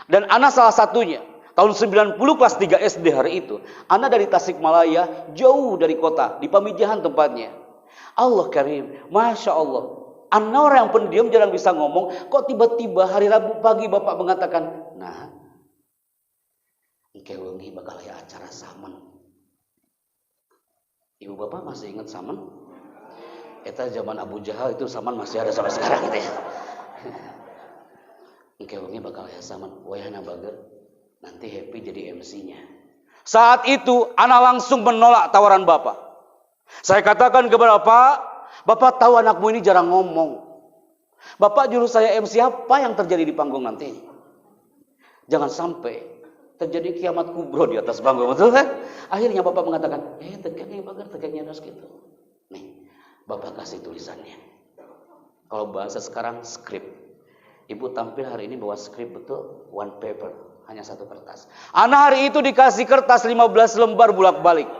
Dan Ana salah satunya. Tahun 90 kelas 3 SD hari itu. Ana dari Tasikmalaya, jauh dari kota, di Pamijahan tempatnya. Allah Karim, Masya Allah. Ana orang yang pendiam jarang bisa ngomong. Kok tiba-tiba hari Rabu pagi bapak mengatakan, nah, engke wengi bakal aya acara saman. Ibu bapak masih ingat saman? Eta zaman Abu Jahal itu saman masih ada sampai sekarang gitu ya. Engke wengi bakal aya saman. Wayahna bager. Nanti Happy jadi MC-nya. Saat itu Ana langsung menolak tawaran bapak. Saya katakan kepada Bapak tahu anakmu ini jarang ngomong. Bapak juru saya MC, apa yang terjadi di panggung nanti? Jangan sampai terjadi kiamat kubro di atas panggung, betul kan? Akhirnya bapak mengatakan, tegaknya bager, tegaknya harus gitu. Nih, bapak kasih tulisannya. Kalau bahasa sekarang skrip. Ibu tampil hari ini bawa skrip betul, one paper, hanya satu kertas. Ana hari itu dikasih kertas 15 lembar bolak-balik.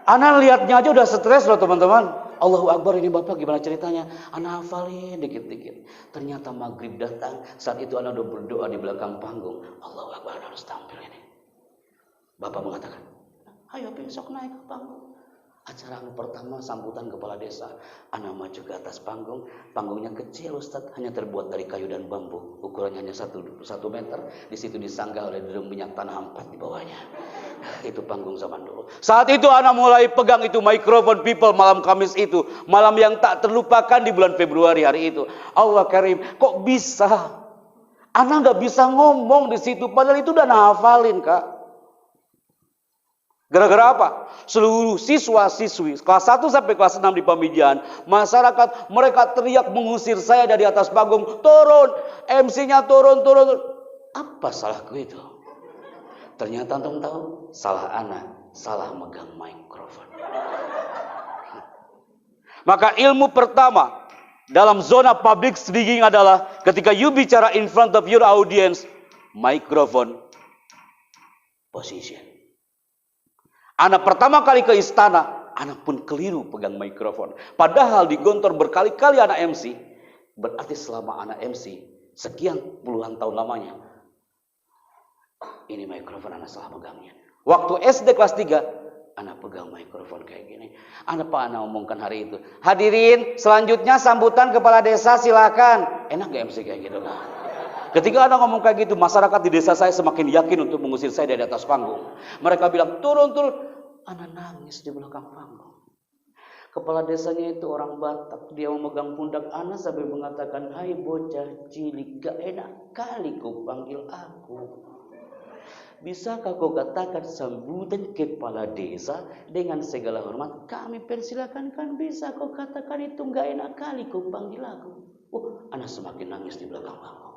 Ana lihatnya aja udah stres loh teman-teman. Allahu Akbar, ini bapak gimana ceritanya? Ana hafalin dikit-dikit. Ternyata maghrib datang. Saat itu Ana udah berdoa di belakang panggung. Allahu Akbar, harus tampil ini. Bapak mengatakan, ayo besok naik ke panggung. Acara pertama sambutan kepala desa. Ana maju ke atas panggung. Panggungnya kecil Ustaz, hanya terbuat dari kayu dan bambu. Ukurannya hanya 1 meter. Di situ disanggah oleh drum minyak tanah 4 di bawahnya. Itu panggung zaman dulu. Saat itu Ana mulai pegang itu mikrofon people malam Kamis itu. Malam yang tak terlupakan di bulan Februari hari itu. Allah Karim, kok bisa? Ana gak bisa ngomong di situ. Padahal itu udah hafalin, Kak. Gara-gara apa? Seluruh siswa-siswi kelas 1 sampai kelas 6 di Pamijahan, masyarakat mereka teriak mengusir saya dari atas panggung. Turun, MC-nya turun. Apa salahku itu? Ternyata antum tahu, salah Ana, salah megang mikrofon. Maka ilmu pertama dalam zona public speaking adalah ketika you bicara in front of your audience, microphone position. Anak pertama kali ke istana, anak pun keliru pegang mikrofon. Padahal di Gontor berkali-kali anak MC. Berarti selama anak MC, sekian puluhan tahun lamanya, ini mikrofon anak salah megangnya. Waktu SD kelas 3, anak pegang mikrofon kayak gini. Anak omongkan hari itu. Hadirin, selanjutnya sambutan kepala desa silakan. Enak gak MC kayak gitu kan? Ketika anak ngomong kayak gitu, masyarakat di desa saya semakin yakin untuk mengusir saya dari atas panggung. Mereka bilang, turun. Anak nangis di belakang panggung. Kepala desanya itu orang Batak. Dia memegang pundak anak sambil mengatakan, hai bocah cilik, gak enak kali kau panggil aku. Bisakah kau katakan sambutan kepala desa dengan segala hormat? Kami persilakan, kan bisa kau katakan itu gak enak kali kau panggil aku. Anak semakin nangis di belakang panggung.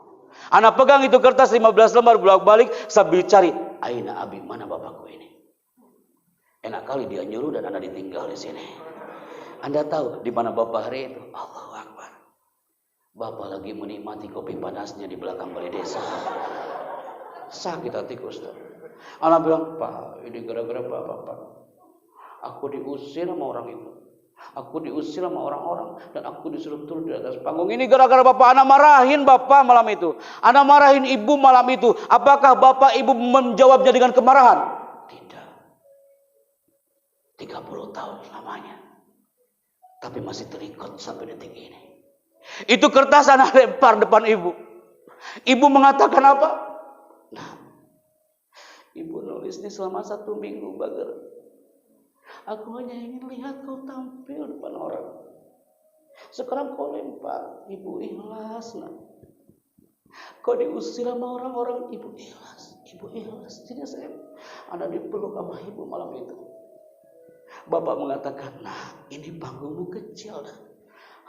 Anak pegang itu kertas 15 lembar bolak-balik sambil cari, aina abi, mana bapakku ini? Enak kali dia nyuruh dan Anda ditinggal di sini. Anda tahu di mana bapak hari itu? Allahu Akbar. Bapak lagi menikmati kopi panasnya di belakang balai desa. Sakit hatiku, Ustaz. Anak bilang, Pak, ini gara-gara Bapak. Aku diusir sama orang itu. Aku diusir sama orang-orang. Dan aku disuruh turun di atas panggung. Ini gara-gara Bapak. Anak marahin Bapak malam itu. Anak marahin Ibu malam itu. Apakah Bapak Ibu menjawabnya dengan kemarahan? Tidak. 30 tahun lamanya. Tapi masih terikat sampai detik ini. Itu kertas anak lempar depan Ibu. Ibu mengatakan apa? Nah, Ibu nulis ini selama 1 minggu, Bager. Aku hanya ingin lihat kau tampil depan orang. Sekarang kau lempar, Ibu ikhlas. Nah. Kau diusir sama orang-orang, Ibu ikhlas. Ibu ikhlas. Jadi saya ada dipeluk sama Ibu malam itu. Bapak mengatakan, nah ini panggungmu kecil dah.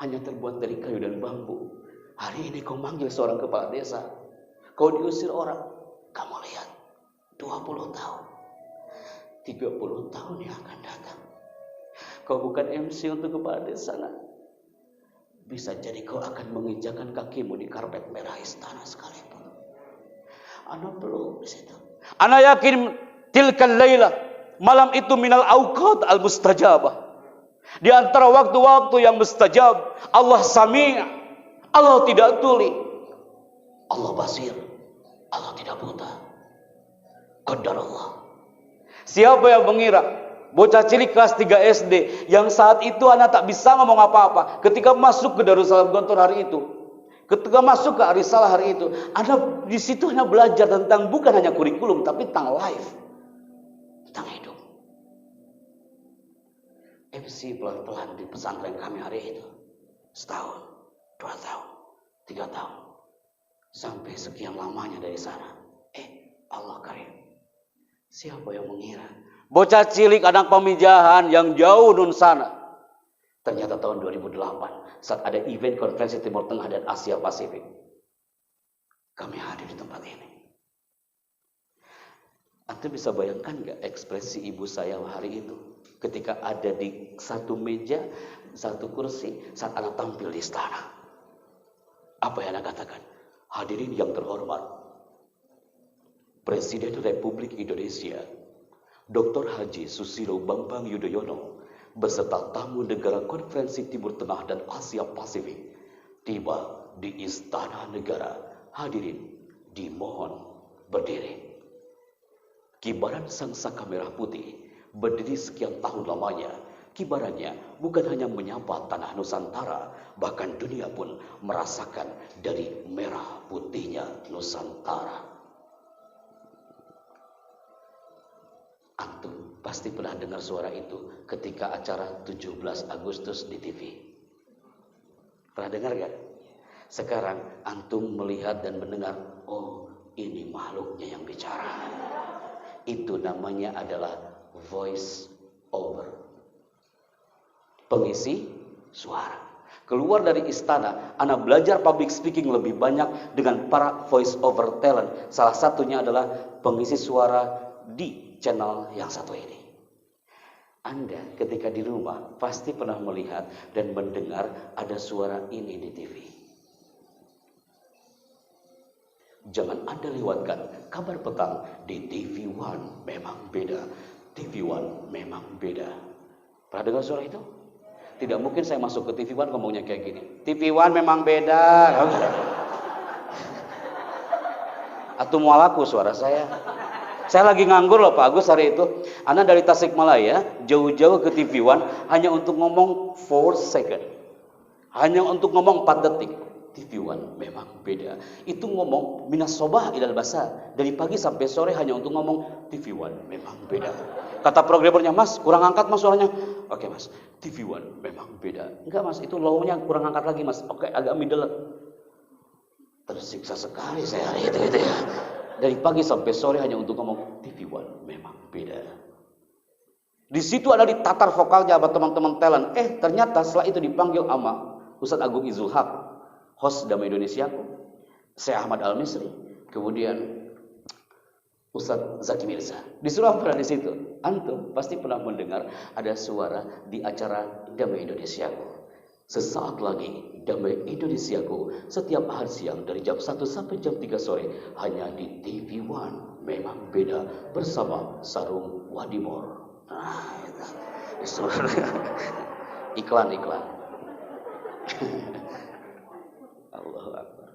Hanya terbuat dari kayu dan bambu. Hari ini kau manggil seorang kepala desa. Kau diusir orang. Kamu lihat, 20 tahun. 30 tahun yang akan datang. Kau bukan MC untuk kepala desa. Nah. Bisa jadi kau akan menginjakan kakimu di karpet merah istana sekalipun. Anak belum di situ. Anak yakin tilkal laila, malam itu minal awqat al mustajabah. Di antara waktu-waktu yang mustajab, Allah sami', Allah tidak tuli, Allah basir, Allah tidak buta. Qadarullah. Siapa yang mengira bocah cilik kelas 3 SD yang saat itu anak tak bisa ngomong apa-apa, ketika masuk ke Darussalam Gontor hari itu, ketika masuk ke Arisalah hari itu, anak di situ hanya belajar tentang bukan hanya kurikulum tapi tentang life, tentang hidup. MC pelan-pelan di pesantren kami hari itu, setahun, 2 tahun, 3 tahun, sampai sekian lamanya dari sana. Allah karim. Siapa yang mengira bocah cilik anak pemijahan yang jauh nun sana. Ternyata tahun 2008 saat ada event konferensi Timur Tengah dan Asia Pasifik, kami hadir di tempat ini. Anda bisa bayangkan gak ekspresi ibu saya hari itu ketika ada di satu meja, satu kursi saat anak tampil di istana? Apa yang anak katakan? Hadirin yang terhormat, Presiden Republik Indonesia Dr. Haji Susilo Bambang Yudhoyono beserta tamu negara Konferensi Timur Tengah dan Asia Pasifik tiba di Istana Negara. Hadirin dimohon berdiri. Kibaran sang saka merah putih berdiri sekian tahun lamanya. Kibarannya bukan hanya menyapa tanah Nusantara, bahkan dunia pun merasakan dari merah putihnya Nusantara. Antum pasti pernah dengar suara itu ketika acara 17 Agustus di TV. Pernah dengar gak? Sekarang antum melihat dan mendengar, oh ini makhluknya yang bicara. Itu namanya adalah voice over. Pengisi suara. Keluar dari istana, anak belajar public speaking lebih banyak dengan para voice over talent. Salah satunya adalah pengisi suara di channel yang satu ini. Anda ketika di rumah pasti pernah melihat dan mendengar ada suara ini di TV. Jangan Anda lewatkan kabar petang di TV One. Memang beda. TV One memang beda. Pernah dengar suara itu? Tidak mungkin saya masuk ke TV One ngomongnya kayak gini. TV One memang beda. Atau mau laku suara saya. Saya lagi nganggur loh Pak Agus hari itu. Ana dari Tasikmalaya jauh-jauh ke TV One hanya untuk ngomong 4 second. Hanya untuk ngomong 4 detik. TV One memang beda. Itu ngomong minas sobah ilal basa. Dari pagi sampai sore hanya untuk ngomong TV One memang beda. Kata programmernya, Mas kurang angkat mas suaranya. Oke mas, TV One memang beda. Enggak mas, itu low-nya kurang angkat lagi mas. Oke agak middle. Tersiksa sekali saya hari itu gitu ya. Dari pagi sampai sore hanya untuk ngomong TV One memang beda. Di situ ada ditatar vokalnya sama teman-teman talent. Ternyata setelah itu dipanggil sama Ustadz Agung Izul Haq, host Damai Indonesiaku, Syekh Ahmad Al-Misri, kemudian Ustadz Zaki Mirza. Disuruh pernah di situ. Antum pasti pernah mendengar ada suara di acara Damai Indonesiaku. Sesaat lagi Damai Indonesiaku setiap hari siang dari jam 1 sampai jam 3 sore hanya di TV One memang beda bersama Sarung Wadimor. Nah, itu. Iklan. Allahu Akbar.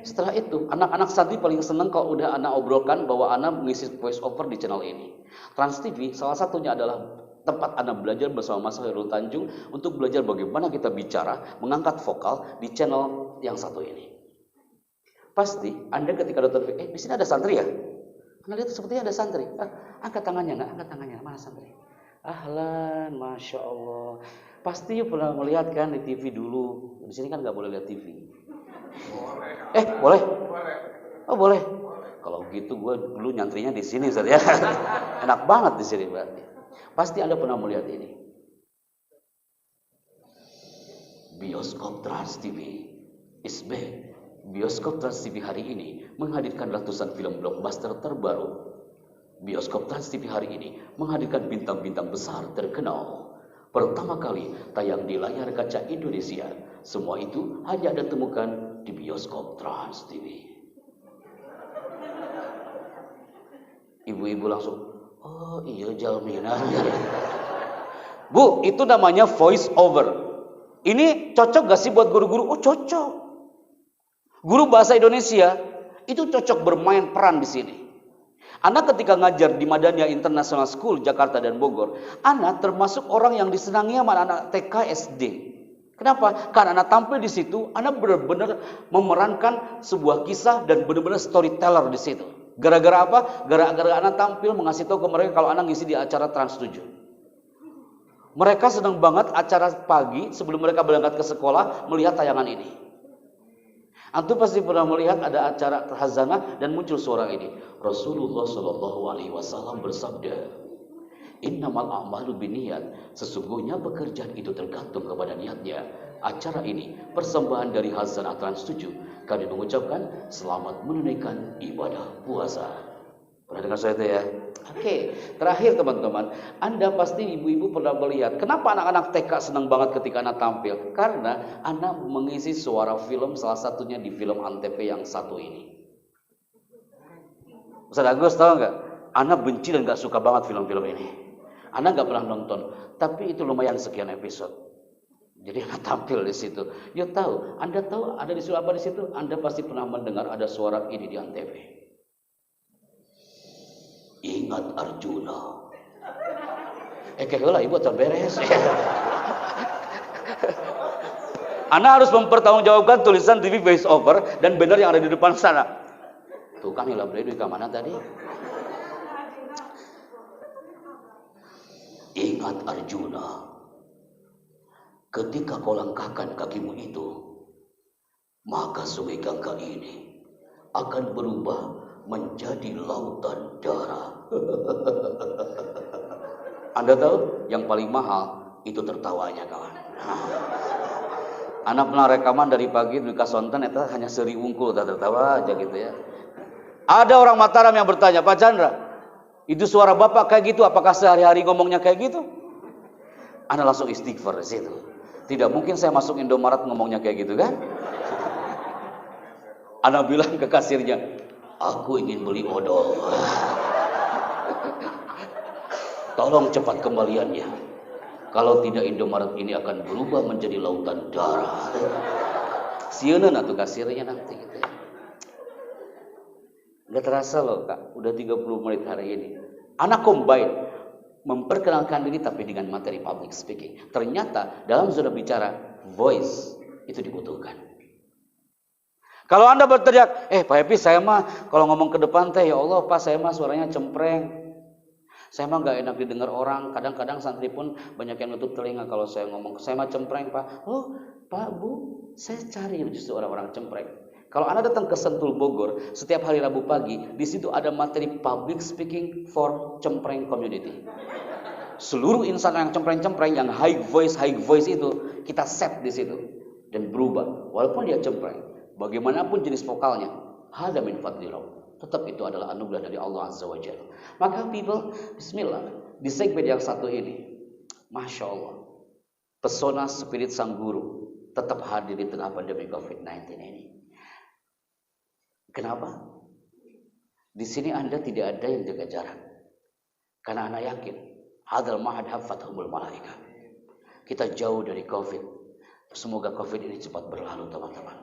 Setelah itu anak-anak santri paling senang kalau udah anak obrolkan bahwa anak mengisi voice over di channel ini. Trans TV salah satunya adalah tempat Anda belajar bersama Mas Khairul Tanjung untuk belajar bagaimana kita bicara, mengangkat vokal di channel yang satu ini. Pasti Anda ketika nonton di sini ada santri ya? Anda lihat sepertinya ada santri. Angkat tangannya nggak? Angkat tangannya. Mana santri? Ahlan, masya Allah. Pasti pernah melihat kan di TV dulu. Di sini kan nggak boleh lihat TV. Boleh. Oh boleh. Kalau gitu gue dulu nyantrinya di sini Ustaz ya. Enak banget di sini berarti. Pasti Anda pernah melihat ini. Bioskop Trans TV is back. Bioskop Trans TV hari ini menghadirkan ratusan film blockbuster terbaru. Bioskop Trans TV hari ini menghadirkan bintang-bintang besar terkenal. Pertama kali tayang di layar kaca Indonesia. Semua itu hanya Anda temukan di Bioskop Trans TV. Ibu-ibu langsung, oh iya Jalmina. Bu, itu namanya voice over. Ini cocok gak sih buat guru-guru? Oh cocok. Guru bahasa Indonesia itu cocok bermain peran di sini. Anak ketika ngajar di Madania International School Jakarta dan Bogor, anak termasuk orang yang disenangi sama anak TK SD. Kenapa? Karena anak tampil di situ, anak benar-benar memerankan sebuah kisah dan benar-benar storyteller di situ. Gara-gara apa? Gara-gara anak tampil mengasih tahu ke mereka kalau anak ngisi di acara Trans 7. Mereka senang banget acara pagi sebelum mereka berangkat ke sekolah melihat tayangan ini. Antum pasti pernah melihat ada acara hazanah dan muncul suara ini. Rasulullah Shallallahu Alaihi Wasallam bersabda, Innamal a'malu binniyat. Sesungguhnya pekerjaan itu tergantung kepada niatnya. Acara ini persembahan dari hazanah Trans 7. Kami mengucapkan selamat menunaikan ibadah puasa. Pernah dengar saya itu ya? Oke, terakhir teman-teman, Anda pasti ibu-ibu pernah melihat kenapa anak-anak TK senang banget ketika anak tampil? Karena anak mengisi suara film, salah satunya di film Antv yang satu ini. Ustaz Agus tahu nggak? Anak benci dan nggak suka banget film-film ini. Anak nggak pernah nonton, tapi itu lumayan sekian episode. Jadi anak tampil di situ. Ya tahu, Anda tahu ada di apa di situ? Anda pasti pernah mendengar ada suara ini di Antv. Ingat Arjuna. Kayaknya ibu terberes. Anda harus mempertanggungjawabkan tulisan TV voice over dan banner yang ada di depan sana. Tuh kan hilang beli ke mana tadi? Ingat Arjuna. Ketika kau langkahkan kakimu itu, maka sungai Gangga ini akan berubah menjadi lautan darah. Anda tahu yang paling mahal itu tertawanya kawan. Anak pernah rekaman dari pagi di Kasonten itu hanya seri wungkul tertawa aja gitu ya. Ada orang Mataram yang bertanya, Pak Chandra, itu suara bapak kayak gitu, apakah sehari-hari ngomongnya kayak gitu? Anda langsung istighfar di situ. Tidak mungkin saya masuk Indomaret ngomongnya kayak gitu kan? Anda bilang ke kasirnya, aku ingin beli odol. Tolong cepat kembaliannya. Kalau tidak Indomaret ini akan berubah menjadi lautan darah. Sieunan atuh kasirnya nanti gitu ya. Gak terasa loh Kak, udah 30 menit hari ini. Anak combine memperkenalkan diri tapi dengan materi public speaking. Ternyata dalam zona bicara voice itu dibutuhkan. Kalau Anda berteriak, Pak Happy saya mah kalau ngomong ke depan teh ya Allah Pak saya mah suaranya cempreng. Saya mah gak enak didengar orang. Kadang-kadang santri pun banyak yang nutup telinga kalau saya ngomong. Saya mah cempreng Pak. Oh Pak Bu, saya cari justru orang-orang cempreng. Kalau Anda datang ke Sentul Bogor setiap hari Rabu pagi, di situ ada materi public speaking for cempreng community. Seluruh insan yang cempreng-cempreng, yang high voice itu kita set di situ dan berubah. Walaupun dia cempreng, bagaimanapun jenis vokalnya, hada min fadlillah, tetap itu adalah anugerah dari Allah Azza wa Jalla. Maka people, bismillah, di segmen yang satu ini, Masya Allah, pesona spirit sang guru tetap hadir di tengah pandemi COVID-19 ini. Kenapa? Di sini Anda tidak ada yang jaga jarak. Karena Anda yakin, hadzal mahad hafathumul malaika. Kita jauh dari COVID. Semoga COVID ini cepat berlalu, teman-teman.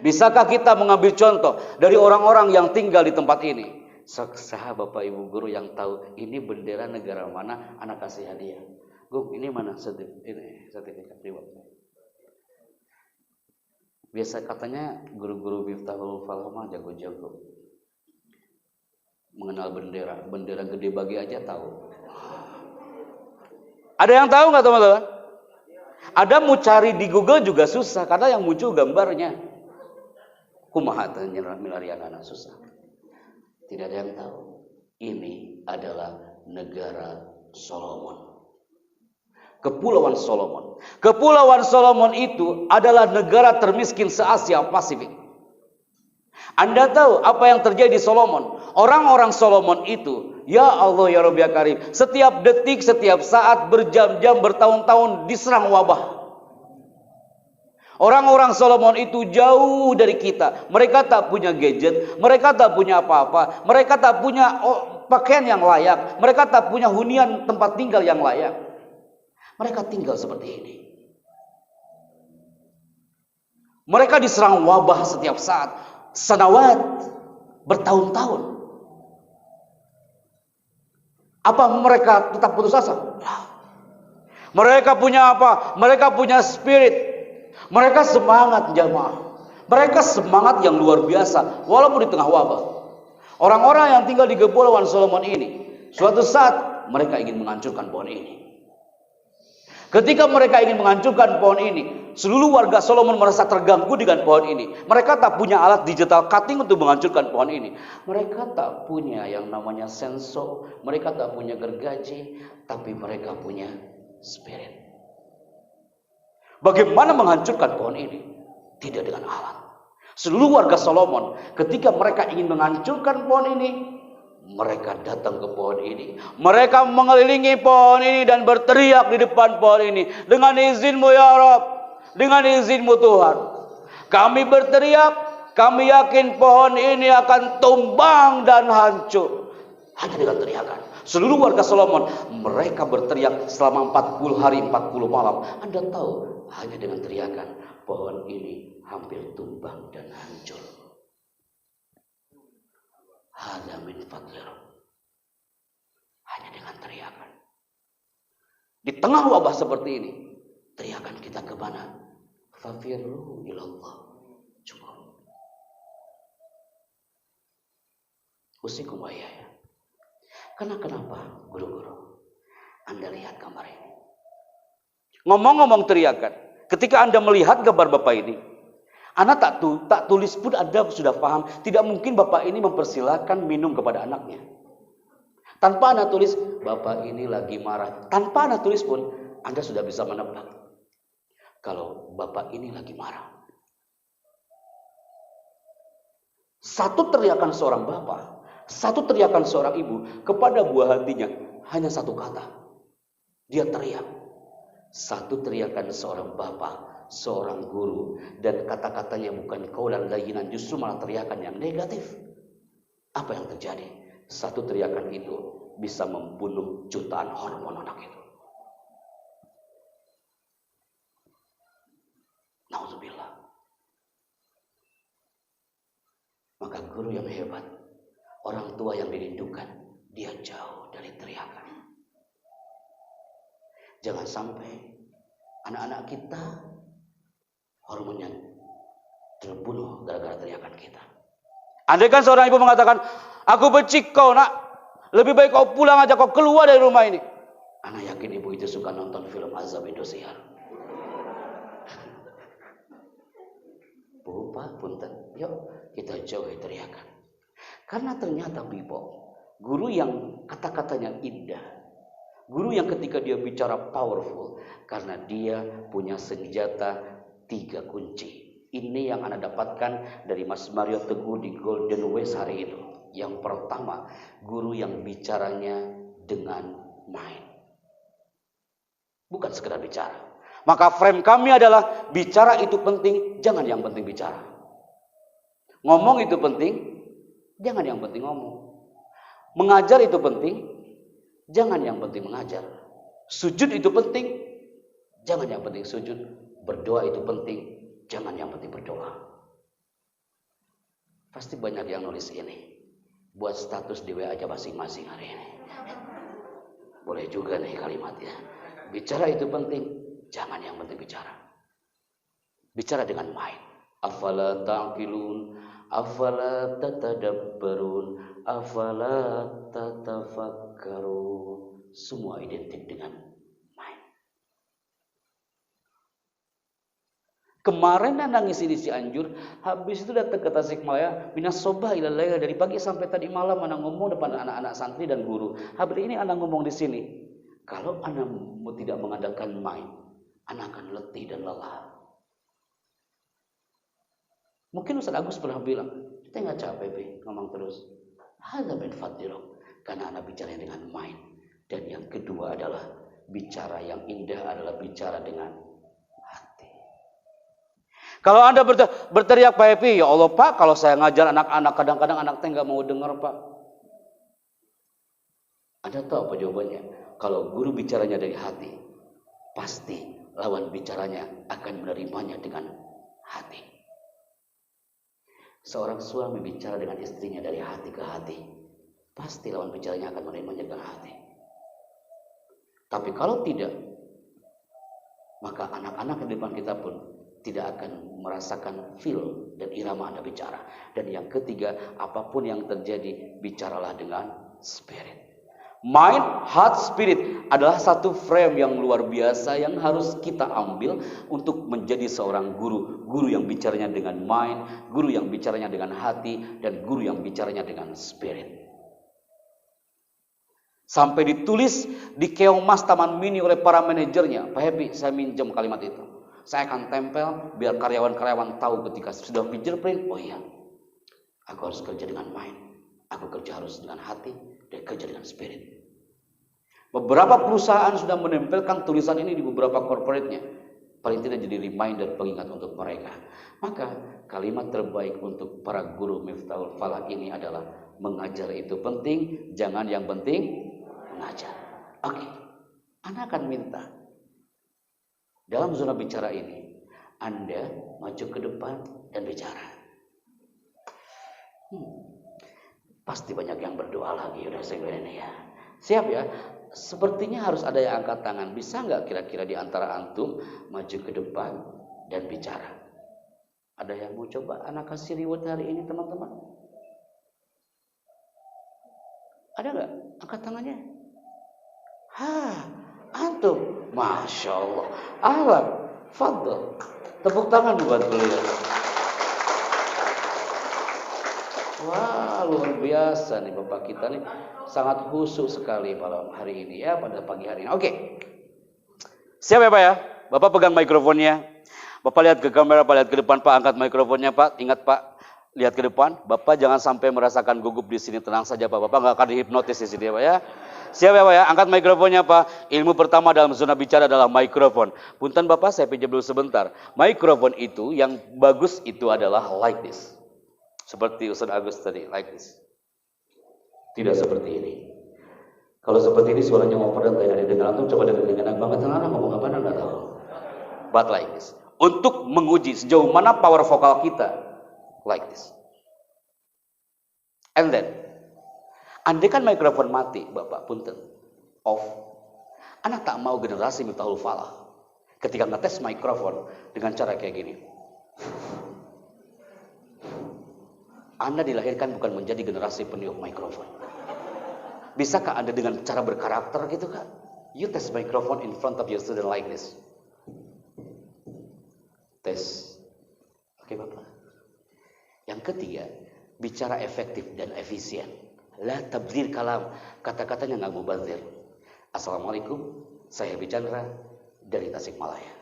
Bisakah kita mengambil contoh dari orang-orang yang tinggal di tempat ini? Sah Bapak Ibu guru yang tahu ini bendera negara mana, anak kasih hadiah. Gung, ini mana sertifikat reward? Biasa katanya guru-guru Miftahul Falhama jago-jago mengenal bendera. Bendera gede bagi aja tahu. Ada yang tahu nggak teman-teman? Ada mau cari di Google juga susah karena yang muncul gambarnya. Kumaha milarian anak susah. Tidak ada yang tahu. Ini adalah negara Solomon. Kepulauan Solomon. Kepulauan Solomon itu adalah negara termiskin se-Asia Pasifik. Anda tahu apa yang terjadi di Solomon? Orang-orang Solomon itu, ya Allah ya Rabbi ya Karim, setiap detik, setiap saat, berjam-jam, bertahun-tahun diserang wabah. Orang-orang Solomon itu jauh dari kita. Mereka tak punya gadget, mereka tak punya apa-apa, mereka tak punya pakaian yang layak, mereka tak punya hunian tempat tinggal yang layak. Mereka tinggal seperti ini. Mereka diserang wabah setiap saat, sanawat, bertahun-tahun. Apa mereka tetap putus asa? Mereka punya apa? Mereka punya spirit. Mereka semangat jamaah. Mereka semangat yang luar biasa walaupun di tengah wabah. Orang-orang yang tinggal di Kepulauan Solomon ini, suatu saat mereka ingin menghancurkan pohon ini. Ketika mereka ingin menghancurkan pohon ini, seluruh warga Solomon merasa terganggu dengan pohon ini. Mereka tak punya alat digital cutting untuk menghancurkan pohon ini. Mereka tak punya yang namanya sensor, mereka tak punya gergaji, tapi mereka punya spirit. Bagaimana menghancurkan pohon ini? Tidak dengan alat. Seluruh warga Solomon ketika mereka ingin menghancurkan pohon ini, mereka datang ke pohon ini. Mereka mengelilingi pohon ini dan berteriak di depan pohon ini. Dengan izinmu ya Rabb, dengan izinmu Tuhan, kami berteriak, kami yakin pohon ini akan tumbang dan hancur. Hanya dengan teriakan. Seluruh warga Solomon mereka berteriak selama 40 hari 40 malam. Anda tahu, hanya dengan teriakan pohon ini hampir tumbang dan hancur. Hada min fadlir. Hanya dengan teriakan. Di tengah wabah seperti ini, teriakan kita ke mana? Fafirru ilallah. Cukup. Usikum ya. Karena kenapa, guru-guru? Anda lihat gambar ini. Ngomong-ngomong teriakan, ketika Anda melihat gambar Bapak ini, Anda tak tulis pun Anda sudah paham. Tidak mungkin Bapak ini mempersilahkan minum kepada anaknya. Tanpa Anda tulis, Bapak ini lagi marah. Tanpa Anda tulis pun, Anda sudah bisa menebak. Kalau Bapak ini lagi marah. Satu teriakan seorang bapak, satu teriakan seorang ibu kepada buah hatinya, hanya satu kata. Dia teriak. Satu teriakan seorang bapak, seorang guru, dan kata-katanya bukan qaulan layyinan, justru malah teriakan yang negatif. Apa yang terjadi? Satu teriakan itu bisa membunuh jutaan hormon anak itu. Nauzubillah. Maka guru yang hebat, orang tua yang dirindukan, dia jauh dari teriakan. Jangan sampai anak-anak kita hormonnya terbunuh gara-gara teriakan kita. Andai kan seorang ibu mengatakan, aku benci kau nak, lebih baik kau pulang aja, kau keluar dari rumah ini. Anak yakin ibu itu suka nonton film Azab Indosiar. Bu, Pak, punten, yuk kita jauhi teriakan. Karena ternyata Bibo, guru yang kata-katanya indah, guru yang ketika dia bicara powerful, karena dia punya senjata 3 kunci. Ini yang Anda dapatkan dari Mas Mario Teguh di Golden West hari itu. Yang pertama, guru yang bicaranya dengan mind. Bukan sekedar bicara. Maka frame kami adalah bicara itu penting, jangan yang penting bicara. Ngomong itu penting, jangan yang penting ngomong. Mengajar itu penting, jangan yang penting mengajar. Sujud itu penting, jangan yang penting sujud. Berdoa itu penting, jangan yang penting berdoa. Pasti banyak yang nulis ini. Buat status di WA aja masing-masing hari ini. Boleh juga nih kalimatnya. Bicara itu penting, jangan yang penting bicara. Bicara dengan mind. Afala ta'qilun, afala tatadabbarun, afala tatafakkarun. Semua identik dengan mind. Kemarin Anda ngisi di Cianjur, habis itu datang ke Tasikmalaya, minas sobah ila laila, dari pagi sampai tadi malam Anda ngomong depan anak-anak santri dan guru. Habis ini Anda ngomong di sini. Kalau Anda tidak mengandalkan mind, Anda akan letih dan lelah. Mungkin Ustaz Agus pernah bilang, kita nggak capek Be, ngomong terus. Hadza min fadlillah, karena Anda bicara dengan mind. Dan yang kedua adalah bicara yang indah adalah bicara dengan hati. Kalau Anda berteriak Pak Epi, ya Allah Pak, kalau saya ngajar anak-anak, kadang-kadang anak teh nggak mau dengar Pak. Anda tahu apa jawabannya? Kalau guru bicaranya dari hati, pasti lawan bicaranya akan menerimanya dengan hati. Seorang suami bicara dengan istrinya dari hati ke hati, pasti lawan bicaranya akan menerimanya dengan hati. Tapi kalau tidak, maka anak-anak di depan kita pun tidak akan merasakan feel dan irama Anda bicara. Dan yang ketiga, apapun yang terjadi, bicaralah dengan spirit. Mind, heart, spirit adalah satu frame yang luar biasa yang harus kita ambil untuk menjadi seorang guru. Guru yang bicaranya dengan mind, guru yang bicaranya dengan hati, dan guru yang bicaranya dengan spirit. Sampai ditulis di keomas Taman Mini oleh para manajernya. Pak Happy, saya minjem kalimat itu. Saya akan tempel biar karyawan-karyawan tahu ketika sudah fingerprint, oh iya, aku harus kerja dengan mind, aku kerja harus dengan hati, dan kerja dengan spirit. Beberapa perusahaan sudah menempelkan tulisan ini di beberapa corporate-nya. Paling tidak jadi reminder, pengingat untuk mereka. Maka kalimat terbaik untuk para guru Miftahul Falah ini adalah mengajar itu penting, jangan yang penting mengajar. Oke, Anda akan minta dalam zona bicara ini Anda maju ke depan dan bicara. Pasti banyak yang berdoa lagi udah segini ya. Siap ya? Sepertinya harus ada yang angkat tangan. Bisa nggak kira-kira di antara antum maju ke depan dan bicara? Ada yang mau coba anak kasih reward hari ini teman-teman? Ada nggak? Angkat tangannya. Antum, masya Allah. Ahlan, fadl. Tepuk tangan buat beliau. Wah, luar biasa nih Bapak kita nih. Sangat khusyuk sekali malam hari ini ya, pada pagi hari ini. Oke. Siap ya Pak ya? Bapak pegang mikrofonnya. Bapak lihat ke kamera, Pak lihat ke depan, Pak angkat mikrofonnya Pak. Ingat Pak, lihat ke depan. Bapak jangan sampai merasakan gugup di sini, tenang saja Pak. Bapak nggak akan dihipnotis di sini ya Pak ya. Siap ya Pak ya? Angkat mikrofonnya Pak. Ilmu pertama dalam zona bicara adalah mikrofon. Punten Bapak, saya pinjam dulu sebentar. Mikrofon itu yang bagus itu adalah like this. Seperti Ustaz Agus tadi, like this. Tidak seperti ini. Kalau seperti ini suaranya ngoper dan kayak dengar antum, coba dengar banget anak ngomong apa enggak tahu. But like this. Untuk menguji sejauh mana power vokal kita, like this. And then, andai kan mikrofon mati, Bapak punten, off. Anak tak mau generasi Miftahul Falah ketika ngetes mikrofon dengan cara kayak gini. Anda dilahirkan bukan menjadi generasi peniup mikrofon. Bisakah Anda dengan cara berkarakter gitu Kak? You test microphone in front of your student like this. Tes. Oke Bapak. Yang ketiga, bicara efektif dan efisien. La tabdzir kalam. Kata-katanya nggak mubazir. Assalamualaikum, saya Chandra dari Tasikmalaya.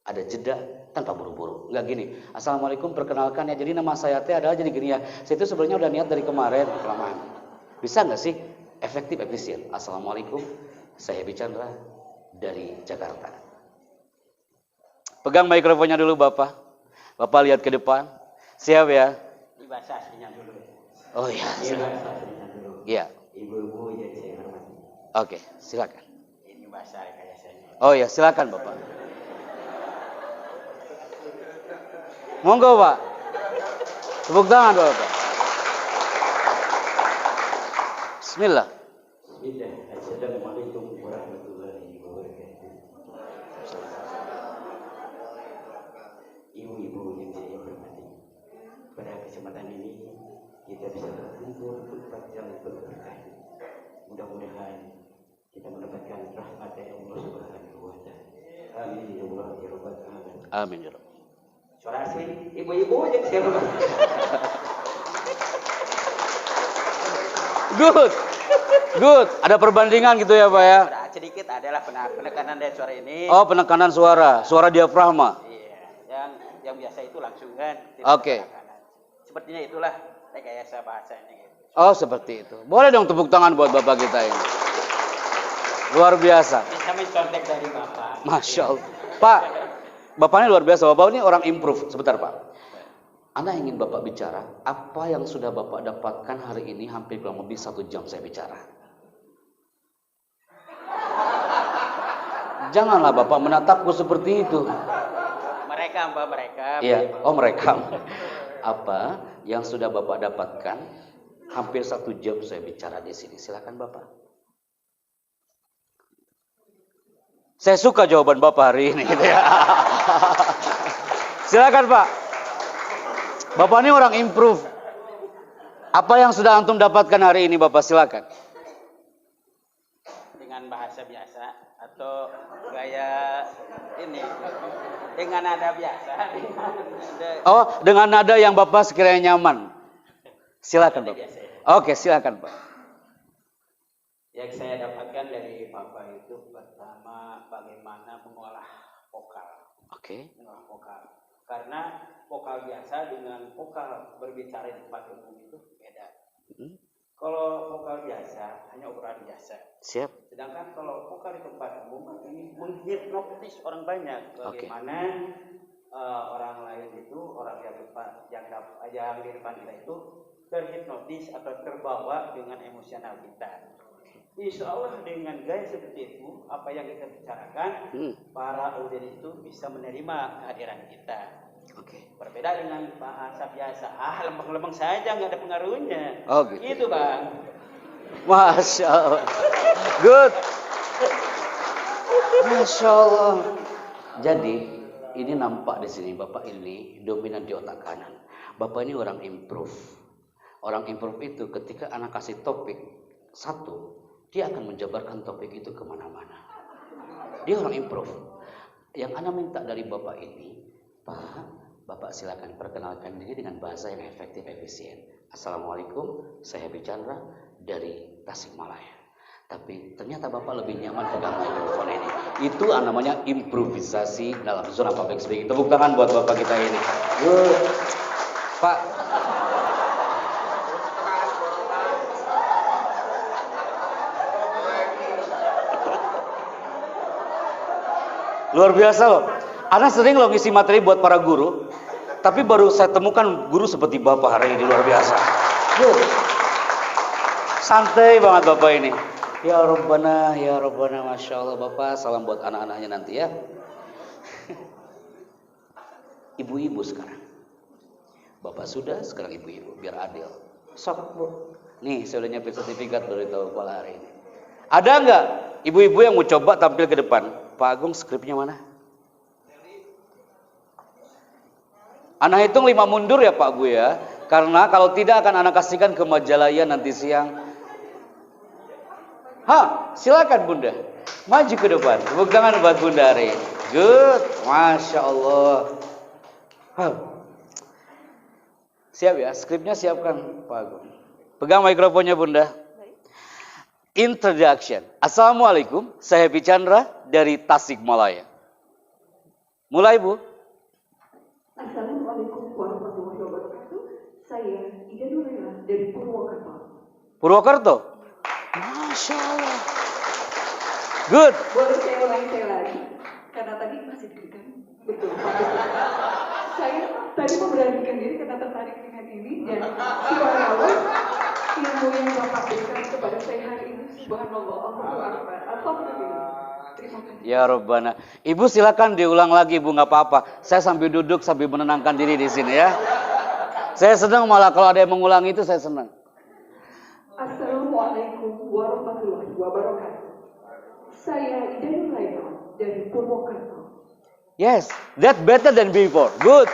Ada jeda tanpa buru-buru. Nggak gini. Assalamualaikum, perkenalkan ya. Jadi nama saya teh adalah jadi gini ya. Saya itu sebenarnya udah niat dari kemarin kelamaan. Bisa nggak sih efektif efisien? Assalamualaikum, saya Chandra dari Jakarta. Pegang mikrofonnya dulu Bapak. Bapak lihat ke depan. Siap ya? Ini bahasa aslinya dulu. Oh iya. Bahasa aslinya dulu. Iya. Ibu-ibu jadi saya hormati. Oke, silakan. Ini bahasa kayak saya. Oh iya, silakan Bapak. Monggo Pak. Tepuk tangan Bapak. Bismillah. Bismillah. Assalamualaikum warahmatullahi wabarakatuh. Ibu-ibu yang saya hormati. Pada kesempatan ini kita bisa berkumpul tempat yang berberkah. Mudah-mudahan kita mendapatkan rahmat dari Allah Subhanahu wa taala. Amin ya Allah ya rabbal alamin. Amin ya Rabb. Suara asli ibu-ibu yang saya hormati. Good. Good. Ada perbandingan gitu ya Pak ya? Ada sedikit adalah penekanan dari suara ini. Oh, penekanan suara. Suara diafragma. Iya, yang biasa itu langsung kan. Oke. Sepertinya itulah rekayasa bahasa ini. Oh, seperti itu. Boleh dong tepuk tangan buat Bapak kita ini. Luar biasa. Bisa mencontek dari Bapak. Masya Allah. Pak, Bapak ini luar biasa. Bapak ini orang improve. Sebentar Pak. Anda ingin Bapak bicara, apa yang sudah Bapak dapatkan hari ini hampir kurang lebih 1 jam saya bicara. Janganlah Bapak menatapku seperti itu. Mereka. Iya, oh mereka. Apa yang sudah Bapak dapatkan hampir 1 jam saya bicara di sini. Silakan Bapak. Saya suka jawaban Bapak hari ini gitu ya. Silakan Pak. Bapak ini orang improve. Apa yang sudah antum dapatkan hari ini Bapak, silakan. Dengan bahasa biasa atau gaya ini dengan nada biasa. Oh, dengan nada yang Bapak sekiranya nyaman. Silakan Bapak. Oke, silakan Pak. Yang saya dapatkan dari Bapak itu pertama bagaimana mengolah vokal. Oke. Mengolah vokal. Karena vokal biasa dengan vokal berbicara di tempat umum itu beda. Kalau vokal biasa hanya ukuran biasa. Siap. Sedangkan kalau vokal di tempat umum ini menghipnotis orang banyak. Bagaimana orang lain itu, orang yang di depan kita itu terhipnotis atau terbawa dengan emosional kita. Insya Allah dengan gaya seperti itu, apa yang kita bicarakan, para audien itu bisa menerima kehadiran kita. Oke. Berbeda dengan bahasa biasa, lempeng-lempeng saja nggak ada pengaruhnya. Oh gitu. Itu Bang. Masya Allah. Good. Masya Allah. Jadi ini nampak di sini Bapak ini dominan di otak kanan. Bapak ini orang improve. Orang improve itu ketika anak kasih topik satu, dia akan menjabarkan topik itu kemana-mana. Dia orang improve. Yang anak minta dari Bapak ini, Pak, Bapak silakan perkenalkan diri dengan bahasa yang efektif, efisien. Assalamualaikum, saya Happy Chandra dari Tasikmalaya. Tapi ternyata Bapak lebih nyaman pegang mikrofon ini. Itu namanya improvisasi dalam zona public speaking. Tepuk tangan buat Bapak kita ini. Pak. Luar biasa loh. Ana sering loh ngisi materi buat para guru. Tapi baru saya temukan guru seperti Bapak hari ini, luar biasa. Santai banget Bapak ini. Ya Rabbana, Masya Allah Bapak. Salam buat anak-anaknya nanti ya. Ibu-ibu sekarang. Bapak sudah, sekarang ibu-ibu. Biar adil. Sok Bu. Nih saya udah nyiapin sertifikat dari tahun kepala hari ini. Ada nggak ibu-ibu yang mau coba tampil ke depan? Pak Agung, skripnya mana? Anak hitung 5 mundur ya Pak Bu ya. Karena kalau tidak akan anak kasihkan ke Majalaya nanti siang. Silakan Bunda. Maju ke depan. Tepuk tangan buat Bunda hari ini. Good. Masya Allah. Siap ya, skripnya siapkan Pak Agung. Pegang mikrofonnya Bunda. Introduction. Assalamualaikum, saya Happy Chandra dari Tasikmalaya. Mulai Bu. Assalamualaikum warahmatullahi wabarakatuh. Saya Ida Nurila dari Purwokerto. Purwokerto? Masya Allah. Good. Boleh saya ulang lagi? Karena tadi masih deg-degan. Betul. Saya tadi memberanikan diri karena tertarik dengan ini. Dan subhanallah, ilmu yang Bapak berikan kepada saya hari ini. Subhanallah, Allahu Akbar. Alhamdulillah. Terima kasih. Ya Rabbana. Ibu silakan diulang lagi Bu, nggak apa-apa. Saya sambil duduk sambil menenangkan diri di sini ya. Saya senang malah kalau ada yang mengulang itu saya senang. Assalamualaikum warahmatullahi wabarakatuh. Saya Ida Nurila dari Purwokerto. Yes, that better than before. Good.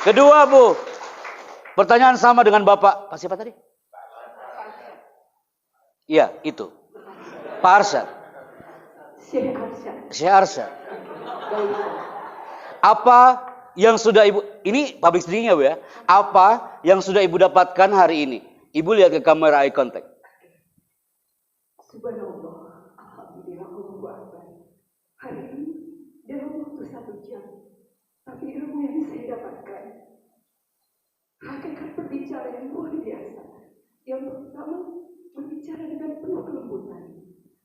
Kedua Bu. Pertanyaan sama dengan Bapak. Pak siapa tadi? Iya, itu. Pak Arsyad. Syekh Arsyad. Syekh Arsyad. Baik. Apa yang sudah Ibu, ini public speaking ya Bu ya. Apa yang sudah Ibu dapatkan hari ini? Ibu lihat ke kamera, eye contact. Subhanallah. Alhamdulillah, Allahu Akbar. Hari ini dalam waktu 1 jam. Tapi ilmu yang saya dapatkan hakikat berbicara yang luar biasa. Yang pertama, berbicara dengan penuh kelembutan.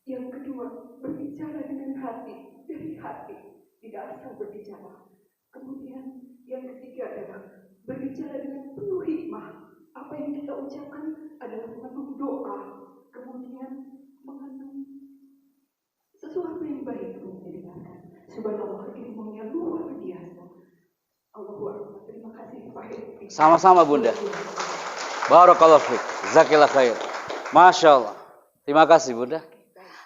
Yang kedua, berbicara dengan hati, dari hati, tidak asal berbicara. Kemudian yang ketiga adalah berbicara dengan penuh hikmah. Apa yang kita ucapkan adalah mengandung doa, kemudian mengandung sesuatu yang baik untuk didengarkan. Subhanallah, ilmunya luar biasa. Allahu Akbar. Terima kasih Pak Hedi. Sama-sama Bunda. Barakallahu fiik. Zakillah khair. Masya Allah. Terima kasih Bunda.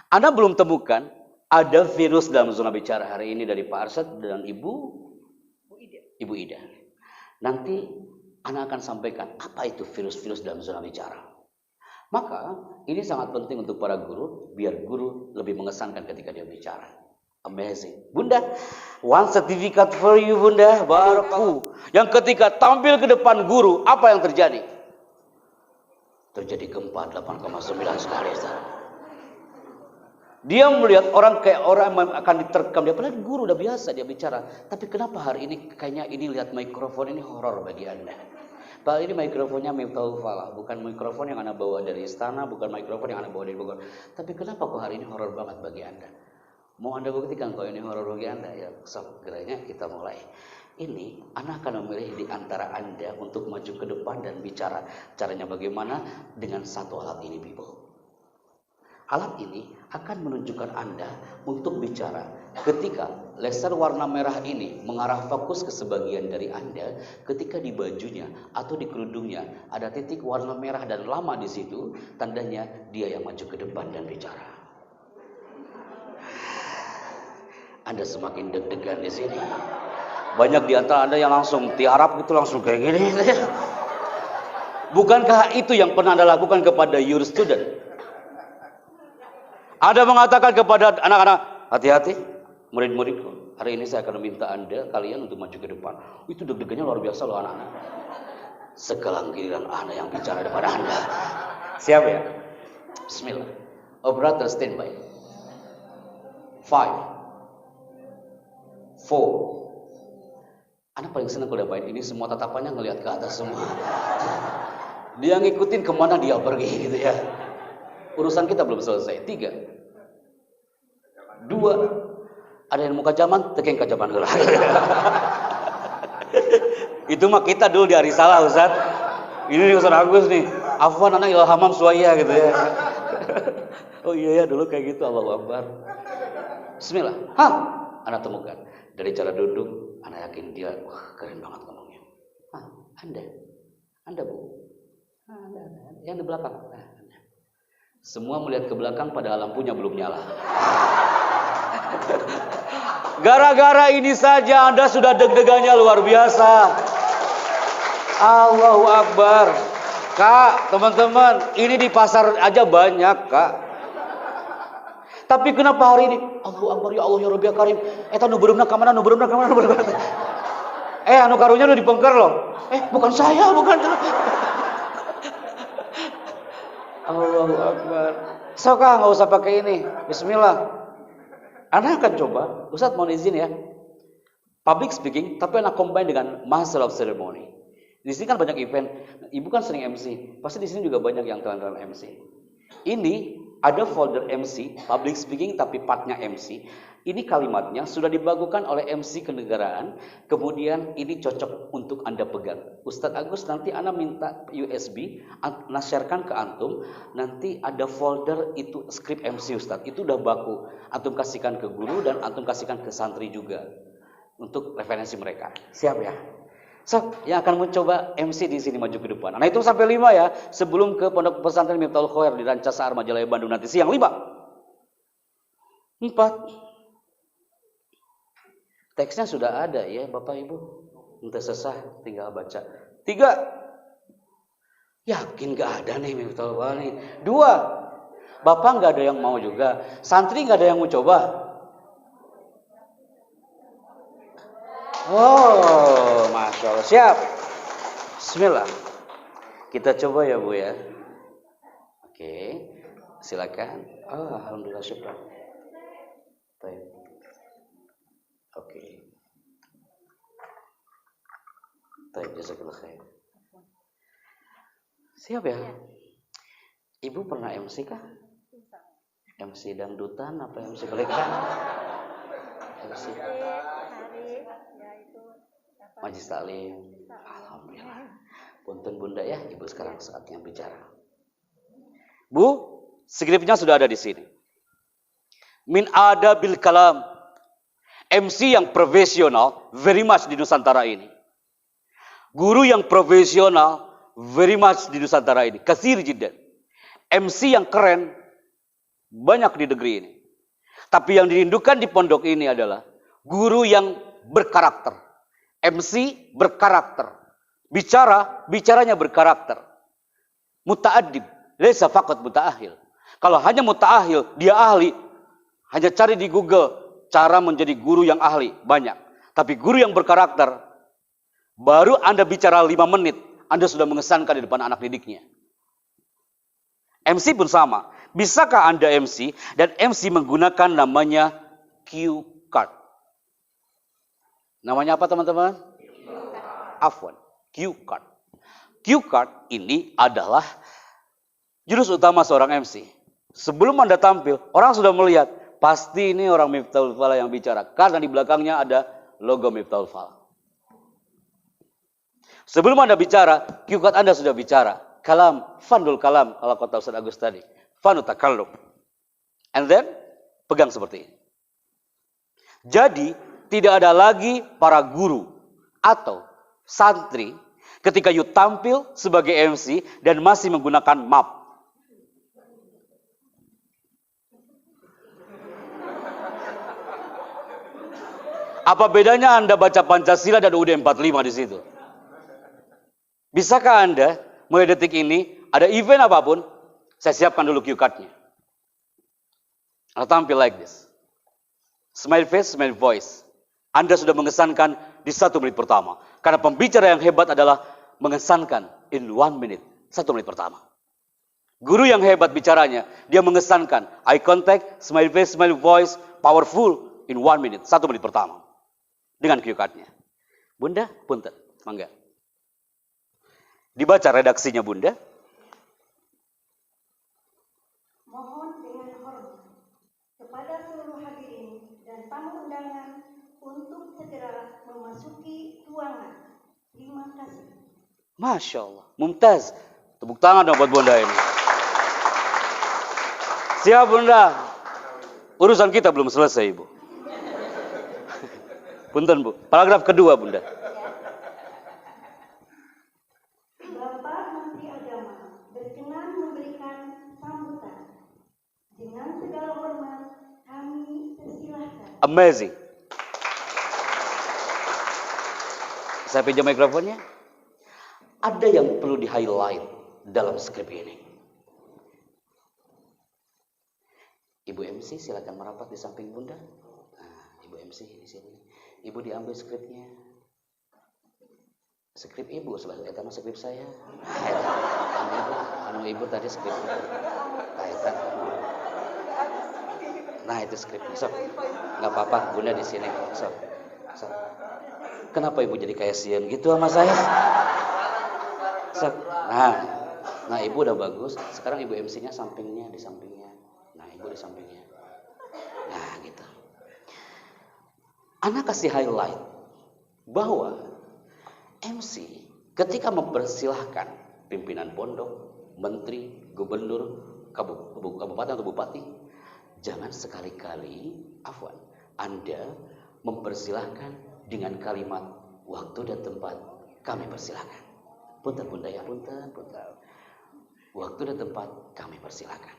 Anda belum temukan Ada virus dalam zona bicara hari ini dari Pak Arsyad dan Ibu Ida. Nanti Ana akan sampaikan apa itu virus-virus dalam zona bicara. Maka ini sangat penting untuk para guru, biar guru lebih mengesankan ketika dia bicara. Amazing. Bunda, one certificate for you Bunda, Baraku. Yang ketika tampil ke depan guru, apa yang terjadi? Terjadi gempa 8,9 sekali. Dia melihat orang kayak orang akan diterkam. Dia padahal guru udah biasa dia bicara. Tapi kenapa hari ini kayaknya ini lihat mikrofon ini horor bagi Anda? Padahal ini mikrofonnya Miftahul Falah, bukan mikrofon yang Anda bawa dari istana, bukan mikrofon yang Anda bawa dari Bogor. Tapi kenapa kok hari ini horor banget bagi Anda? Mau Anda buktikan kalau ini horor bagi Anda? Ya, segera kita mulai. Ini Anda akan memilih di antara Anda untuk maju ke depan dan bicara. Caranya bagaimana? Dengan satu alat ini, people. Alat ini akan menunjukkan Anda untuk bicara ketika laser warna merah ini mengarah fokus ke sebagian dari Anda, ketika di bajunya atau di kerudungnya ada titik warna merah dan lama di situ, tandanya dia yang maju ke depan dan bicara. Anda semakin deg-degan di sini. Banyak di antara Anda yang langsung tiarap gitu, langsung kayak gini. Bukankah itu yang pernah Anda lakukan kepada your student? Anda mengatakan kepada anak-anak, hati-hati, murid-muridku. Hari ini saya akan meminta Anda, kalian untuk maju ke depan. Itu deg-degannya luar biasa loh anak-anak. Sekarang giliran Anda yang bicara kepada Anda. Siap ya? Bismillah. Operator standby. 5, 4. Anak paling senang kalau dia main ini, semua tatapannya ngelihat ke atas semua. Dia ngikutin kemana dia pergi gitu ya. Urusan kita belum selesai. 3, 2. Ada yang muka zaman, tekeng ke zaman gelar. Itu mah kita dulu di Arisalah Ustaz. Ini Ustaz Agus nih. Afwan anak ilhamam suaya gitu ya. Oh iya ya dulu kayak gitu. Allahu Akbar. Bismillah. Anak temukan. Dari cara duduk, anak yakin dia, wah keren banget ngomongnya. Anda Bu. Anda. Yang di belakang. Semua melihat ke belakang padahal lampunya belum nyala. Gara-gara ini saja Anda sudah deg-degannya luar biasa. Allahu Akbar. Kak, teman-teman, ini di pasar aja banyak, Kak. Tapi kenapa hari ini? Allahu Akbar, ya Allah, ya Rabbi, ya Karim. Eta nu beuremna ka mana, nu beuremna ka mana, nu beuremna. Anu karunya nu dipengker loh. Bukan saya, bukan. Allahu Akbar. Sokah nggak usah pakai ini. Bismillah. Anak akan coba. Ustadz mohon izin ya. Public speaking, tapi anak combine dengan Master of Ceremony. Di sini kan banyak event. Ibu kan sering MC. Pasti di sini juga banyak yang talent MC. Ini ada folder MC, public speaking tapi partnya MC. Ini kalimatnya sudah dibagukan oleh MC kenegaraan. Kemudian ini cocok untuk Anda pegang. Ustadz Agus nanti Anda minta USB, Anda sharekan ke Antum. Nanti ada folder itu skrip MC Ustadz. Itu udah baku. Antum kasihkan ke guru dan Antum kasihkan ke santri juga. Untuk referensi mereka. Siap ya? So, yang akan mencoba MC di sini maju ke depan. Nah itu sampai 5 ya. Sebelum ke Pondok Pesantren Miftahul Khoir di Rancasar Majalaya Bandung nanti siang. 5, 4. Teksnya sudah ada ya Bapak Ibu. Entah sesah tinggal baca. 3. Yakin gak ada nih Miftahul Khoir nih. 2. Bapak gak ada yang mau juga. Santri gak ada yang mau coba. Oh, Masya Allah. Siap. Bismillah. Kita coba ya Bu ya. Oke. Silakan. Oh, alhamdulillah syukur. Baik. Oke. Baik, jazakallah khair. Siap ya? Ibu pernah MC kah? MC dangdutan apa MC balikan? MC Majlis Taklim. Alhamdulillah. Punten Bunda ya, Ibu sekarang saatnya bicara. Bu, skripnya sudah ada di sini. Min adabil kalam. MC yang profesional very much di Nusantara ini. Guru yang profesional very much di Nusantara ini. Kasir jiddan. MC yang keren banyak di negeri ini. Tapi yang dirindukan di pondok ini adalah guru yang berkarakter. MC berkarakter. Bicaranya berkarakter. Muta'addib, laisa faqat muta'ahil. Kalau hanya muta'ahil, dia ahli. Hanya cari di Google cara menjadi guru yang ahli, banyak. Tapi guru yang berkarakter, baru Anda bicara 5 menit, Anda sudah mengesankan di depan anak didiknya. MC pun sama. Bisakah Anda MC? Dan MC menggunakan namanya cue card. Namanya apa teman-teman? Afwan. Cue card. Cue card ini adalah jurus utama seorang MC. Sebelum Anda tampil, orang sudah melihat, pasti ini orang Miftahul Falah yang bicara. Karena di belakangnya ada logo Miftahul Falah. Sebelum Anda bicara, cue card Anda sudah bicara. Kalam, fandul kalam, kalau kata Ustaz Agus tadi. Fanu takallum. And then, pegang seperti ini. Jadi, tidak ada lagi para guru atau santri ketika you tampil sebagai MC dan masih menggunakan map. Apa bedanya Anda baca Pancasila dan UUD 45 di situ? Bisakah Anda mulai detik ini ada event apapun, saya siapkan dulu cue card-nya. Anda tampil like this. Smile face, smile voice. Anda sudah mengesankan di 1 menit pertama. Karena pembicara yang hebat adalah mengesankan in 1 minute. 1 menit pertama. Guru yang hebat bicaranya, dia mengesankan eye contact, smile face, smile voice, powerful in 1 minute. 1 menit pertama. Dengan cue card-nya. Bunda, punten, mangga. Dibaca redaksinya Bunda. Mohon dengan hormat kepada seluruh hadirin dan tamu undangan untuk segera memasuki ruangan. Terima kasih. Masya Allah, mumtaz. Tepuk tangan dong buat Bunda ini. Siap Bunda. Urusan kita belum selesai Ibu. Punten Bu, paragraf kedua Bunda. Bapak Menteri Agama berkenan memberikan sambutan. Dengan segala hormat kami persilahkan. Amazing. Saya pinjam mikrofonnya. Ada yang perlu di-highlight dalam skrip ini. Ibu MC silakan merapat di samping Bunda. Nah, Ibu MC di sini. Ibu diambil skripnya. Skrip Ibu sebagai sama skrip saya. Anu Ibu tadi skripnya. Nah itu skripnya. Sob. Nggak apa-apa Bunda di sini. Sob. Kenapa Ibu jadi kayak sian gitu sama saya? Sob. Nah Ibu udah bagus. Sekarang Ibu MC-nya sampingnya di sampingnya. Nah Ibu di sampingnya. Nah gitu. Anak kasih highlight bahwa MC ketika mempersilahkan pimpinan pondok, menteri, gubernur, kabupaten atau bupati, jangan sekali-kali, afwan, Anda mempersilahkan dengan kalimat waktu dan tempat kami persilahkan. Punten Bunda ya, punten. Waktu dan tempat kami persilahkan.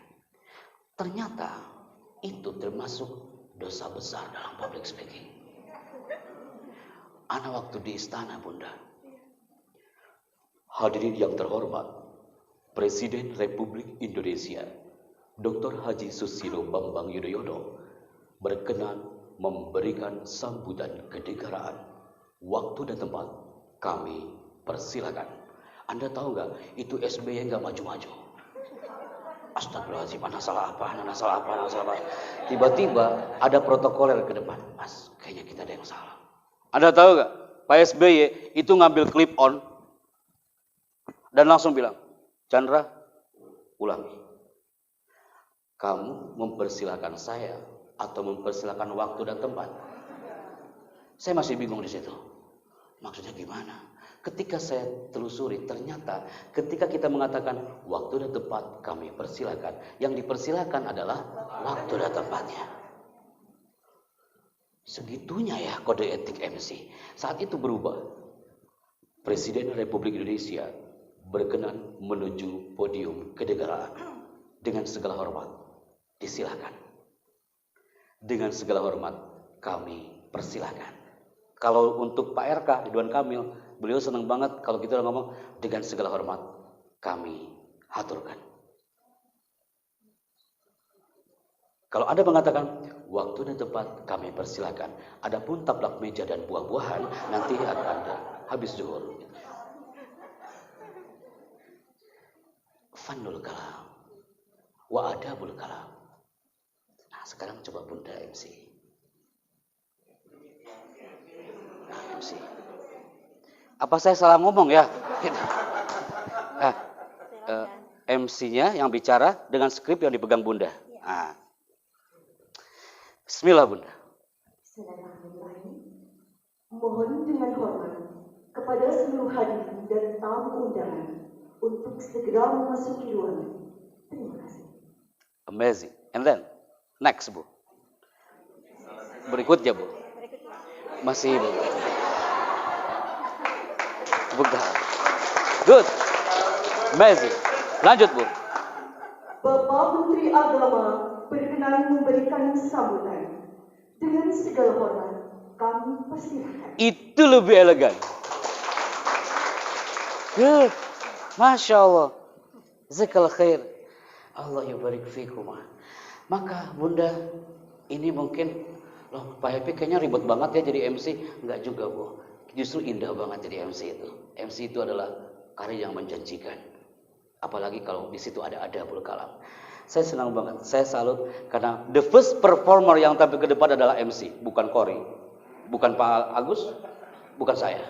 Ternyata itu termasuk dosa besar dalam public speaking. Anak waktu di istana Bunda. Hadirin yang terhormat, Presiden Republik Indonesia, Dr. Haji Susilo Bambang Yudhoyono berkenan memberikan sambutan kenegaraan. Waktu dan tempat kami persilakan. Anda tahu nggak? Itu SBY nggak maju-maju. Astagfirullahaladzim, anak salah apa? Tiba-tiba ada protokoler ke depan. Mas, kayaknya kita ada yang salah. Anda tahu nggak? Pak SBY itu ngambil clip on dan langsung bilang, Chandra, ulangi. Kamu mempersilahkan saya atau mempersilahkan waktu dan tempat? Saya masih bingung di situ. Maksudnya gimana? Ketika saya telusuri, ternyata ketika kita mengatakan waktu dan tempat kami persilakan, yang dipersilakan adalah waktu dan tempatnya. Segitunya ya kode etik MC. Saat itu berubah. Presiden Republik Indonesia berkenan menuju podium kenegaraan dengan segala hormat. Disilakan. Dengan segala hormat kami persilahkan. Kalau untuk Pak RK, Ridwan Kamil, beliau senang banget kalau kita ngomong dengan segala hormat kami haturkan. Kalau Anda mengatakan waktu dan tempat kami persilahkan. Adapun taplak meja dan buah-buahan nanti akan Anda habis zuhur. Fannul kalam wa adabul kalam. Nah, sekarang coba Bunda MC. Nah, MC. Apa saya salah ngomong ya? MC-nya yang bicara dengan skrip yang dipegang Bunda. Nah. Bismillah Bunda. Bismillahirrahmanirrahim. Mohon dengan hormat kepada seluruh hadirin dan tamu undangan untuk segera memasuki ruangan. Terima kasih. Amazing. And then next Bu. Berikutnya Bu. Masih Bu. Buka. Good. Amazing. Lanjut Bu. Bapak Menteri Agama berkenan memberikan sambutan. Dengan segala hormat kami persilahkan. Itu lebih elegan. Good. Masya Allah. Jazakallah khair. Allah yubarik fikum. Maka Bunda, ini mungkin loh Pak Happy kayaknya ribet banget ya jadi MC. Enggak juga Bu. Justru indah banget jadi MC itu. MC itu adalah karya yang menjanjikan. Apalagi kalau di situ ada adabul kalam. Saya senang banget, saya salut karena the first performer yang tampil ke depan adalah MC, bukan Kori, bukan Pak Agus, bukan saya.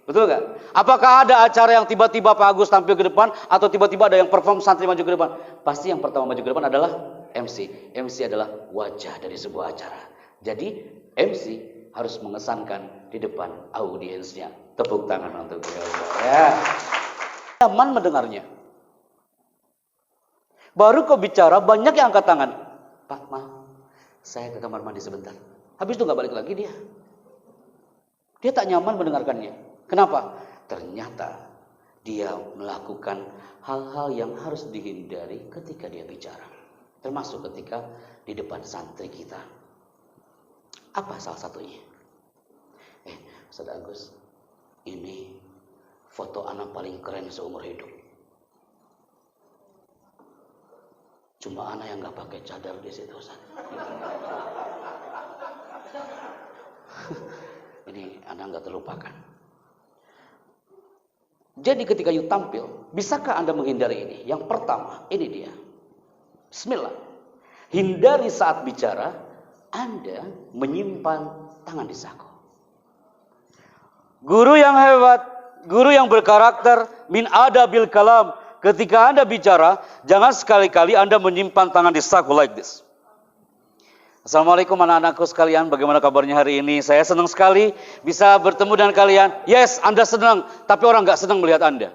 Betul nggak? Apakah ada acara yang tiba-tiba Pak Agus tampil ke depan atau tiba-tiba ada yang perform santri maju ke depan? Pasti yang pertama maju ke depan adalah MC. MC adalah wajah dari sebuah acara. Jadi MC harus mengesankan di depan audiensnya. Tepuk tangan untuk beliau. Ya. Nyaman mendengarnya. Baru kau bicara, banyak yang angkat tangan. Pak, maaf, saya ke kamar mandi sebentar. Habis itu nggak balik lagi dia. Dia tak nyaman mendengarkannya. Kenapa? Ternyata dia melakukan hal-hal yang harus dihindari ketika dia bicara. Termasuk ketika di depan santri kita. Apa salah satunya? Ustaz Agus, ini foto anak paling keren seumur hidup. Cuma anak yang nggak pakai cadar di situ, Ustaz. Ini anak nggak terlupakan. Jadi ketika you tampil, bisakah Anda menghindari ini? Yang pertama, ini dia. Bismillah. Hindari saat bicara, Anda menyimpan tangan di saku. Guru yang hebat, guru yang berkarakter, min adabil kalam. Ketika Anda bicara, jangan sekali-kali Anda menyimpan tangan di saku like this. Assalamualaikum anak-anakku sekalian, bagaimana kabarnya hari ini? Saya senang sekali bisa bertemu dengan kalian. Yes, Anda senang, tapi orang nggak senang melihat Anda.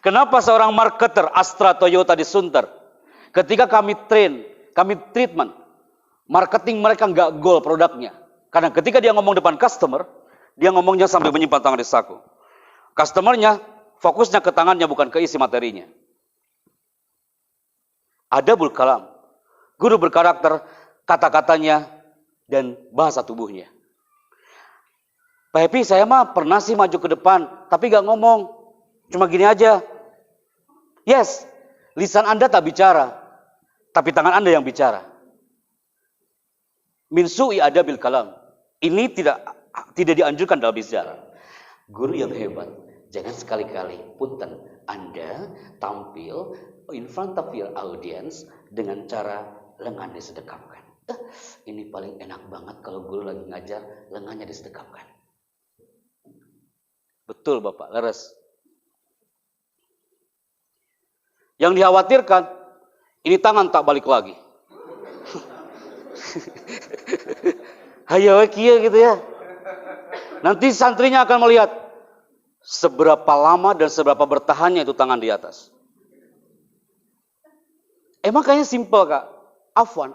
Kenapa seorang marketer Astra Toyota di Sunter, ketika kami treatment, marketing mereka nggak goal produknya. Karena ketika dia ngomong depan customer, dia ngomongnya sambil menyimpan tangan di saku. Customernya fokusnya ke tangannya bukan ke isi materinya. Adabul kalam. Guru berkarakter, kata-katanya dan bahasa tubuhnya. Pak Happy, saya mah pernah sih maju ke depan, tapi gak ngomong. Cuma gini aja. Yes, lisan Anda tak bicara, tapi tangan Anda yang bicara. Min su'i adabil kalam. Ini tidak dianjurkan dalam bicara. Guru yang hebat, jangan sekali-kali punten Anda tampil in front of your audience dengan cara lengan disedekapkan. Ini paling enak banget kalau guru lagi ngajar, lengannya disedekapkan. Betul Bapak, leres. Yang dikhawatirkan, ini tangan tak balik lagi. Hayo kia gitu ya. Nanti santrinya akan melihat seberapa lama dan seberapa bertahannya itu tangan di atas. Emang kayaknya simpel Kak. Afwan.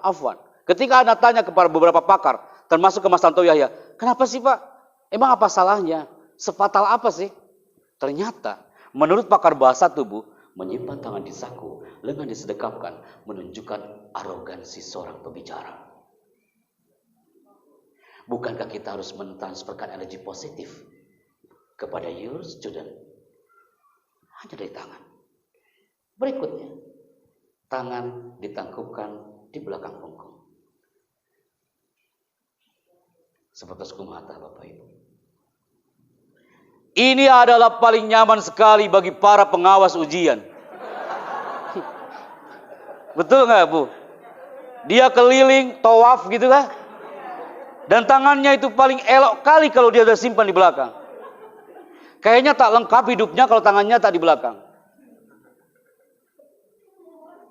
Ketika Anda tanya kepada beberapa pakar, termasuk ke Mas Tanto Yahya, kenapa sih Pak? Emang apa salahnya? Sefatal apa sih? Ternyata menurut pakar bahasa tubuh, Menyimpan tangan di saku, lengan disedekapkan, menunjukkan arogansi seorang pembicara. Bukankah kita harus mentransferkan energi positif kepada your student? Hanya dari tangan. Berikutnya, tangan ditangkupkan di belakang punggung. Seperti hukum mata, Bapak Ibu. Ini adalah paling nyaman sekali bagi para pengawas ujian. Betul nggak, Bu? Dia keliling, tawaf gitu kan? Dan tangannya itu paling elok kali kalau dia udah simpan di belakang. Kayaknya tak lengkap hidupnya kalau tangannya tak di belakang.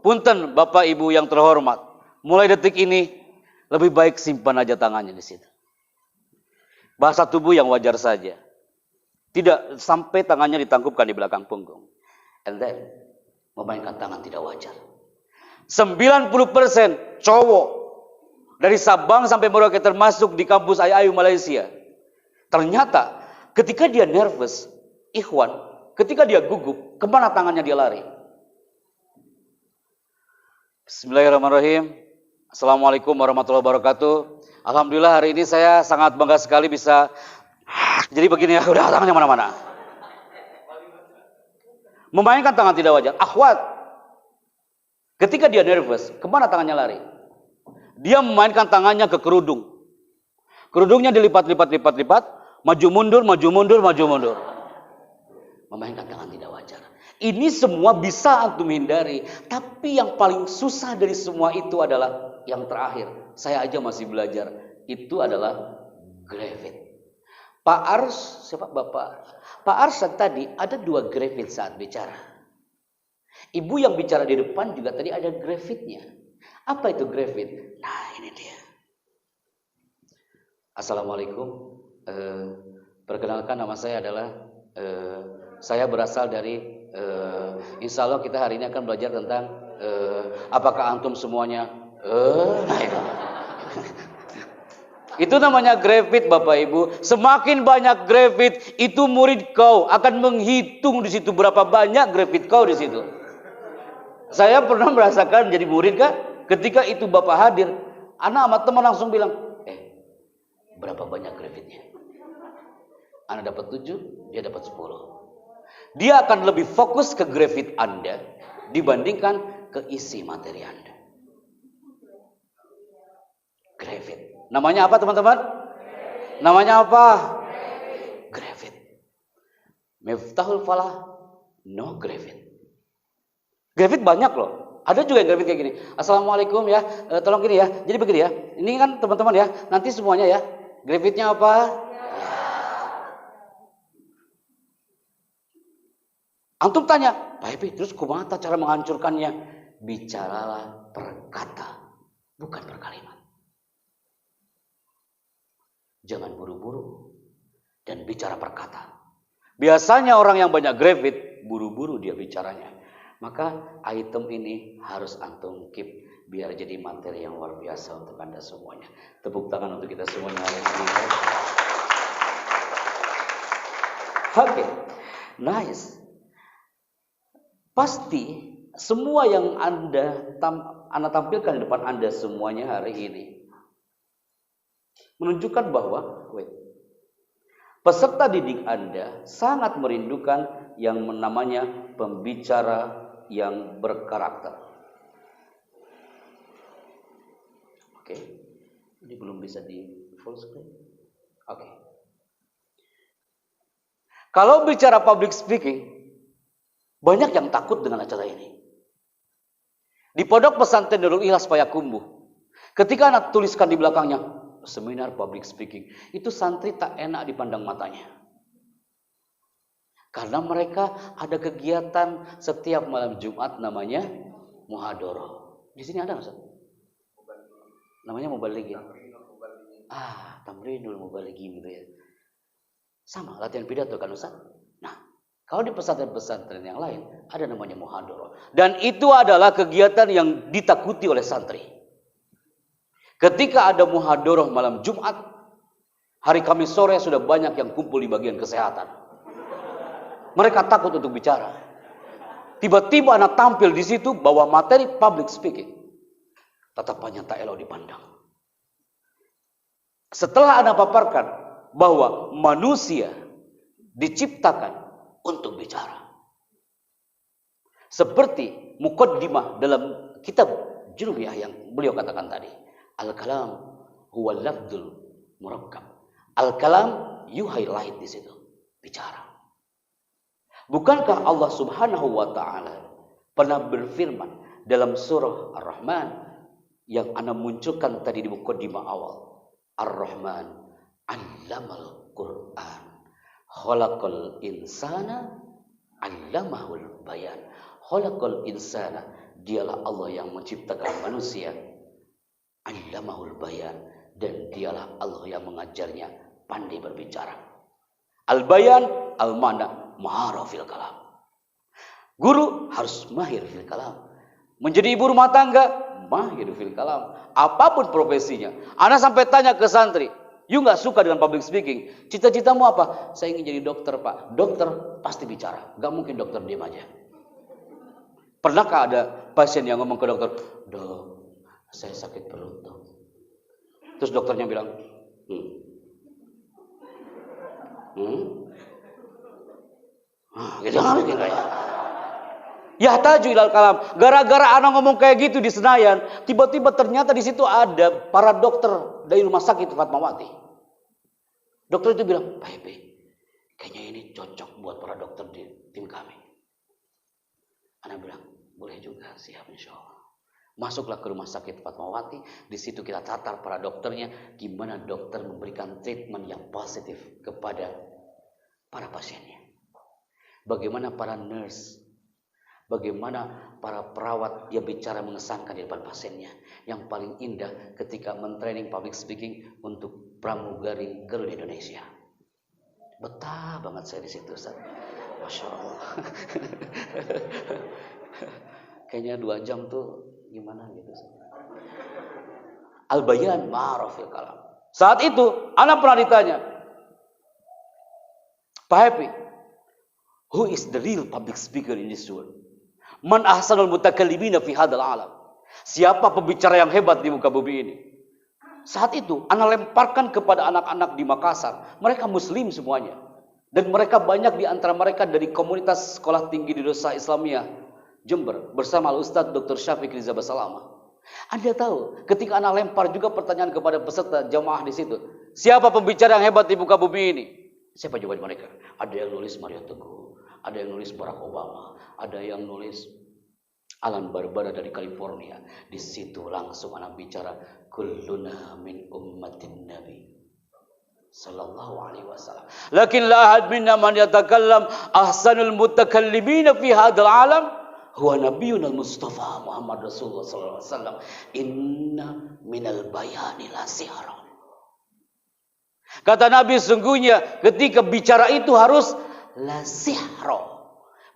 Punten Bapak Ibu yang terhormat, mulai detik ini lebih baik simpan aja tangannya di situ. Bahasa tubuh yang wajar saja. Tidak sampai tangannya ditangkupkan di belakang punggung. And then, memainkan tangan tidak wajar. 90% cowok dari Sabang sampai Merauke termasuk di kampus IAIU Malaysia. Ternyata ketika dia nervous, ikhwan, ketika dia gugup, kemana tangannya dia lari? Bismillahirrahmanirrahim. Assalamualaikum warahmatullahi wabarakatuh. Alhamdulillah hari ini saya sangat bangga sekali bisa jadi begini ya, udah tangannya mana-mana. Memainkan tangan tidak wajar. Akhwat, ketika dia nervous, kemana tangannya lari? Dia memainkan tangannya ke kerudung. Kerudungnya dilipat-lipat, maju mundur. Memainkan tangan tidak wajar. Ini semua bisa antum hindari. Tapi yang paling susah dari semua itu adalah yang terakhir. Saya aja masih belajar. Itu adalah gravid. Pak Ars, siapa Bapak? Pak Ars tadi ada 2 gravid saat bicara. Ibu yang bicara di depan juga tadi ada gravidnya. Apa itu gravid? Nah ini dia. Assalamualaikum. Perkenalkan nama saya adalah saya berasal dari insya Allah kita hari ini akan belajar tentang apakah antum semuanya nah itu. Itu namanya gravid Bapak Ibu. Semakin banyak gravid, itu murid kau akan menghitung di situ berapa banyak gravid kau di situ. Saya pernah merasakan jadi murid kan, ketika itu Bapak hadir, anak sama teman langsung bilang, berapa banyak gravidnya? Anak dapat 7, dia dapat 10. Dia akan lebih fokus ke gravid Anda dibandingkan ke isi materi Anda. Gravid. Namanya apa teman-teman? Namanya apa? Gravid. Miftahul falah, no gravid. Gravid banyak loh. Ada juga yang gravid kayak gini. Assalamualaikum ya, tolong gini ya. Jadi begini ya. Ini kan teman-teman ya. Nanti semuanya ya. Gravidnya apa? Antum tanya, Pak Epi, terus kumaha cara menghancurkannya? Bicaralah per kata, bukan per kalimat. Jangan buru-buru dan bicara per kata. Biasanya orang yang banyak gravid, buru-buru dia bicaranya. Maka item ini harus antum keep biar jadi materi yang luar biasa untuk Anda semuanya. Tepuk tangan untuk kita semuanya. Oke, nice. Pasti semua yang Anda tampilkan di depan Anda semuanya hari ini menunjukkan bahwa peserta didik Anda sangat merindukan yang namanya pembicara yang berkarakter. Oke, ini belum bisa di full screen. Oke. Kalau bicara public speaking, banyak yang takut dengan acara ini. Di pondok pesantren Darul Ikhlas Payakumbuh, ketika anak tuliskan di belakangnya seminar public speaking, itu santri tak enak dipandang matanya. Karena mereka ada kegiatan setiap malam Jumat namanya muhadharah. Di sini ada nggak? Namanya mubalighin. Tamrinul mubalighin gitu ya. Sama latihan pidato kan Ustaz? Nah, kalau di pesantren-pesantren yang lain ada namanya muhadharah. Dan itu adalah kegiatan yang ditakuti oleh santri. Ketika ada muhadharah malam Jumat, hari Kamis sore sudah banyak yang kumpul di bagian kesehatan. Mereka takut untuk bicara. Tiba-tiba anak tampil di situ bawa materi public speaking. Tatapannya tak elok dipandang. Setelah anak paparkan bahwa manusia diciptakan untuk bicara. Seperti muqaddimah dalam kitab Jurumiyah yang beliau katakan tadi. Al-kalam huwa lafdzul murakkab. Al-kalam, you highlight di situ. Bicara. Bukankah Allah Subhanahu wa taala pernah berfirman dalam surah Ar-Rahman yang ana munculkan tadi di muqaddimah awal. Ar-Rahman 'allamal Qur'an. Khalaqal insana 'allamahul bayan. Khalaqal insana, dialah Allah yang menciptakan manusia. 'Allamahul bayan, dan dialah Allah yang mengajarnya pandai berbicara. Al-bayan, al-mana, mahara fil kalam. Guru harus mahir fil kalam. Menjadi ibu rumah tangga, mahir fil kalam. Apapun profesinya. Anak sampai tanya ke santri, you nggak suka dengan public speaking? Cita-citamu apa? Saya ingin jadi dokter, Pak. Dokter pasti bicara. Gak mungkin dokter diam aja. Pernahkah ada pasien yang ngomong ke dokter, dok, saya sakit perut, dok. Terus dokternya bilang, gitu nggak mungkin kayak. Ya taju ilal kalam. Gara-gara anak ngomong kayak gitu di Senayan, tiba-tiba ternyata di situ ada para dokter dari rumah sakit Fatmawati. Dokter itu bilang, Pak Hepe, kayaknya ini cocok buat para dokter di tim kami. Anak bilang, boleh juga, siap insya Allah. Masuklah ke rumah sakit Fatmawati. Di situ kita tatar para dokternya, gimana dokter memberikan treatment yang positif kepada para pasiennya. Bagaimana para nurse, bagaimana para perawat dia bicara mengesankan di depan pasiennya. Yang paling indah ketika mentraining public speaking untuk pramugari Garuda Indonesia. Betah banget saya di situ, Ustaz. Masya Allah. Kayaknya 2 jam tuh gimana gitu. Al-bayan ma'rafil kalam. Saat itu anak pernah ditanya, Pak Happy, who is the real public speaker in this world? Man ahsanul mutakallimina fi hadzal alam. Siapa pembicara yang hebat di muka bumi ini? Saat itu anak lemparkan kepada anak-anak di Makassar. Mereka muslim semuanya. Dan mereka banyak di antara mereka dari komunitas sekolah tinggi di Dosa Islamiyah Jember bersama Al-Ustadz Dr. Syafiq Riza Basalama. Anda tahu, ketika anak lempar juga pertanyaan kepada peserta jamaah di situ, siapa pembicara yang hebat di muka bumi ini? Siapa jawaban mereka? Ada yang nulis Mario Teguh, ada yang nulis Barack Obama, ada yang nulis Alan Barbara dari California. Di situ langsung anak bicara, kulluna min ummatin nabi sallallahu alaihi wasallam. Lakin la ahad minna man yatakallam ahsanul mutakallimina fi hadzal alam huwa nabiyuna al-mustafa Muhammad Rasulullah sallallahu alaihi wasallam. Inna minal bayani la sihra. Kata Nabi, sungguhnya ketika bicara itu harus la sihra,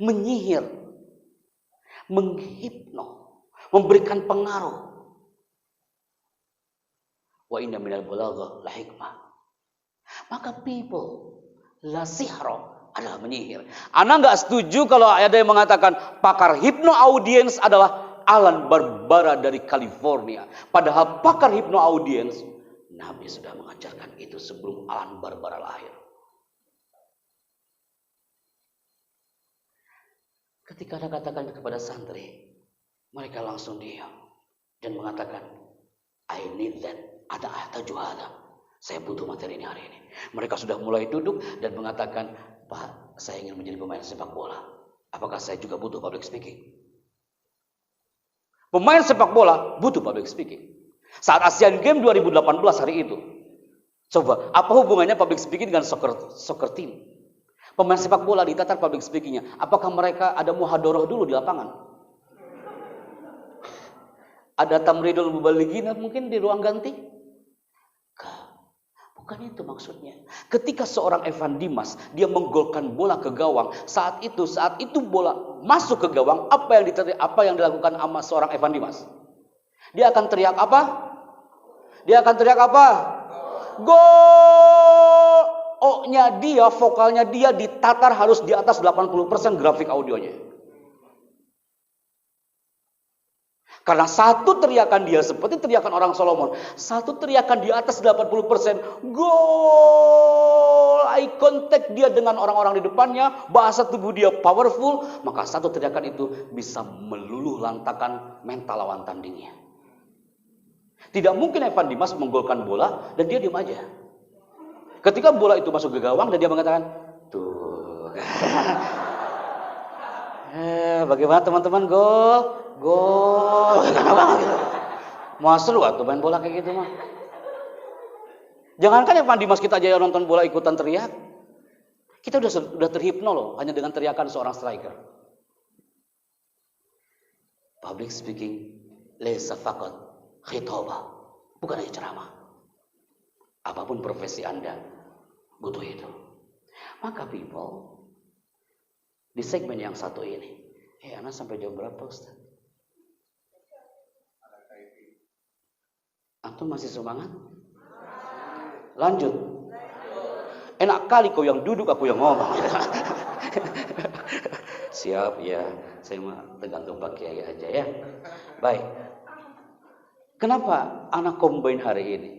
menyihir, menghipno, memberikan pengaruh. Wa inna minal balaghah la hikmah. Maka people la sihra adalah menyihir. Ana nggak setuju kalau ada yang mengatakan pakar hipno audience adalah Alan Barbara dari California. Padahal pakar hipno audience, Nabi sudah mengajarkan itu sebelum Alan Barbara lahir. Ketika Anda katakan kepada santri, mereka langsung diam dan mengatakan, I need that, ada ahtajuhada. Saya butuh materi ini hari ini. Mereka sudah mulai duduk dan mengatakan, Pak, saya ingin menjadi pemain sepak bola. Apakah saya juga butuh public speaking? Pemain sepak bola butuh public speaking. Saat Asian Games 2018 hari itu, coba, apa hubungannya public speaking dengan soccer team? Pemain sepak bola ditatar public speakingnya. Apakah mereka ada muhadoroh dulu di lapangan? Ada tamridul mubalighina mungkin di ruang ganti? Bukan itu maksudnya. Ketika seorang Evan Dimas dia menggolkan bola ke gawang, saat itu bola masuk ke gawang, apa yang dilakukan sama seorang Evan Dimas? Dia akan teriak apa? Gol! O-nya dia, vokalnya dia ditatar harus di atas 80% grafik audionya. Karena satu teriakan dia seperti teriakan orang Solomon. Satu teriakan di atas 80%. Gol! Eye contact dia dengan orang-orang di depannya. Bahasa tubuh dia powerful. Maka satu teriakan itu bisa meluluh lantakan mental lawan tandingnya. Tidak mungkin Evan Dimas menggolkan bola dan dia diam aja. Ketika bola itu masuk ke gawang dan dia mengatakan, tuh. Bagaimana teman-teman, gol? Gol. Mau seru tuh main bola kayak gitu mah. Jangankan Evan Dimas kita aja nonton bola ikutan teriak. Kita udah terhipno loh hanya dengan teriakan seorang striker. Public speaking laysa faqat khitabah. Bukan hanya ceramah. Apapun profesi Anda butuh itu. Maka people di segmen yang satu ini, Anda sampai jam berapa Ustaz? Antum masih semangat? Lanjut. Enak kali kau yang duduk, aku yang ngomong. Siap ya, saya mah tergantung Pak Kiai aja ya. Baik. Kenapa anak combine hari ini?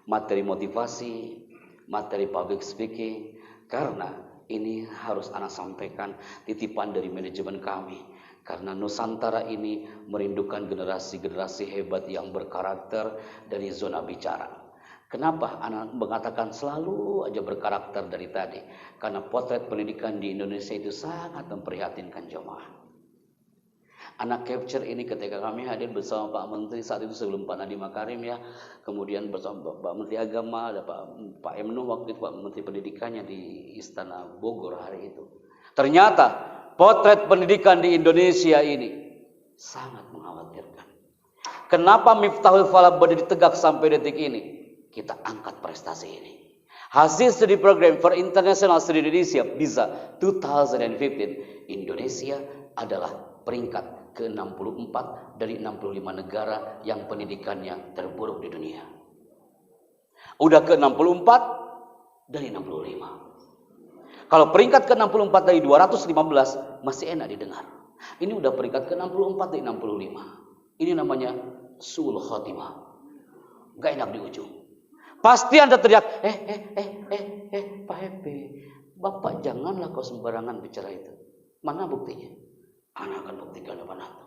Materi motivasi, materi public speaking. Karena ini harus anak sampaikan titipan dari manajemen kami. Karena Nusantara ini merindukan generasi-generasi hebat yang berkarakter dari zona bicara. Kenapa anak mengatakan selalu aja berkarakter dari tadi? Karena potret pendidikan di Indonesia itu sangat memprihatinkan jemaah. Anak capture ini ketika kami hadir bersama Pak Menteri saat itu sebelum Pak Nadiem Makarim ya. Kemudian bersama Pak Menteri Agama, ada Pak M. Nuh waktu itu Pak Menteri Pendidikannya di Istana Bogor hari itu. Ternyata potret pendidikan di Indonesia ini sangat mengkhawatirkan. Kenapa Miftahul Falah berdiri tegak sampai detik ini? Kita angkat prestasi ini. Hasil studi program for International Study Indonesia bisa 2015 Indonesia adalah peringkat ke-64 dari 65 negara yang pendidikannya terburuk di dunia. Udah ke-64 dari 65. Kalau peringkat ke-64 dari 215 masih enak didengar. Ini udah peringkat ke-64 dari 65. Ini namanya su'ul khotimah. Gak enak di ujung. Pasti Anda teriak, Pak Hepe, Bapak janganlah kau sembarangan bicara itu. Mana buktinya? Anak akan buktikan depan Anda.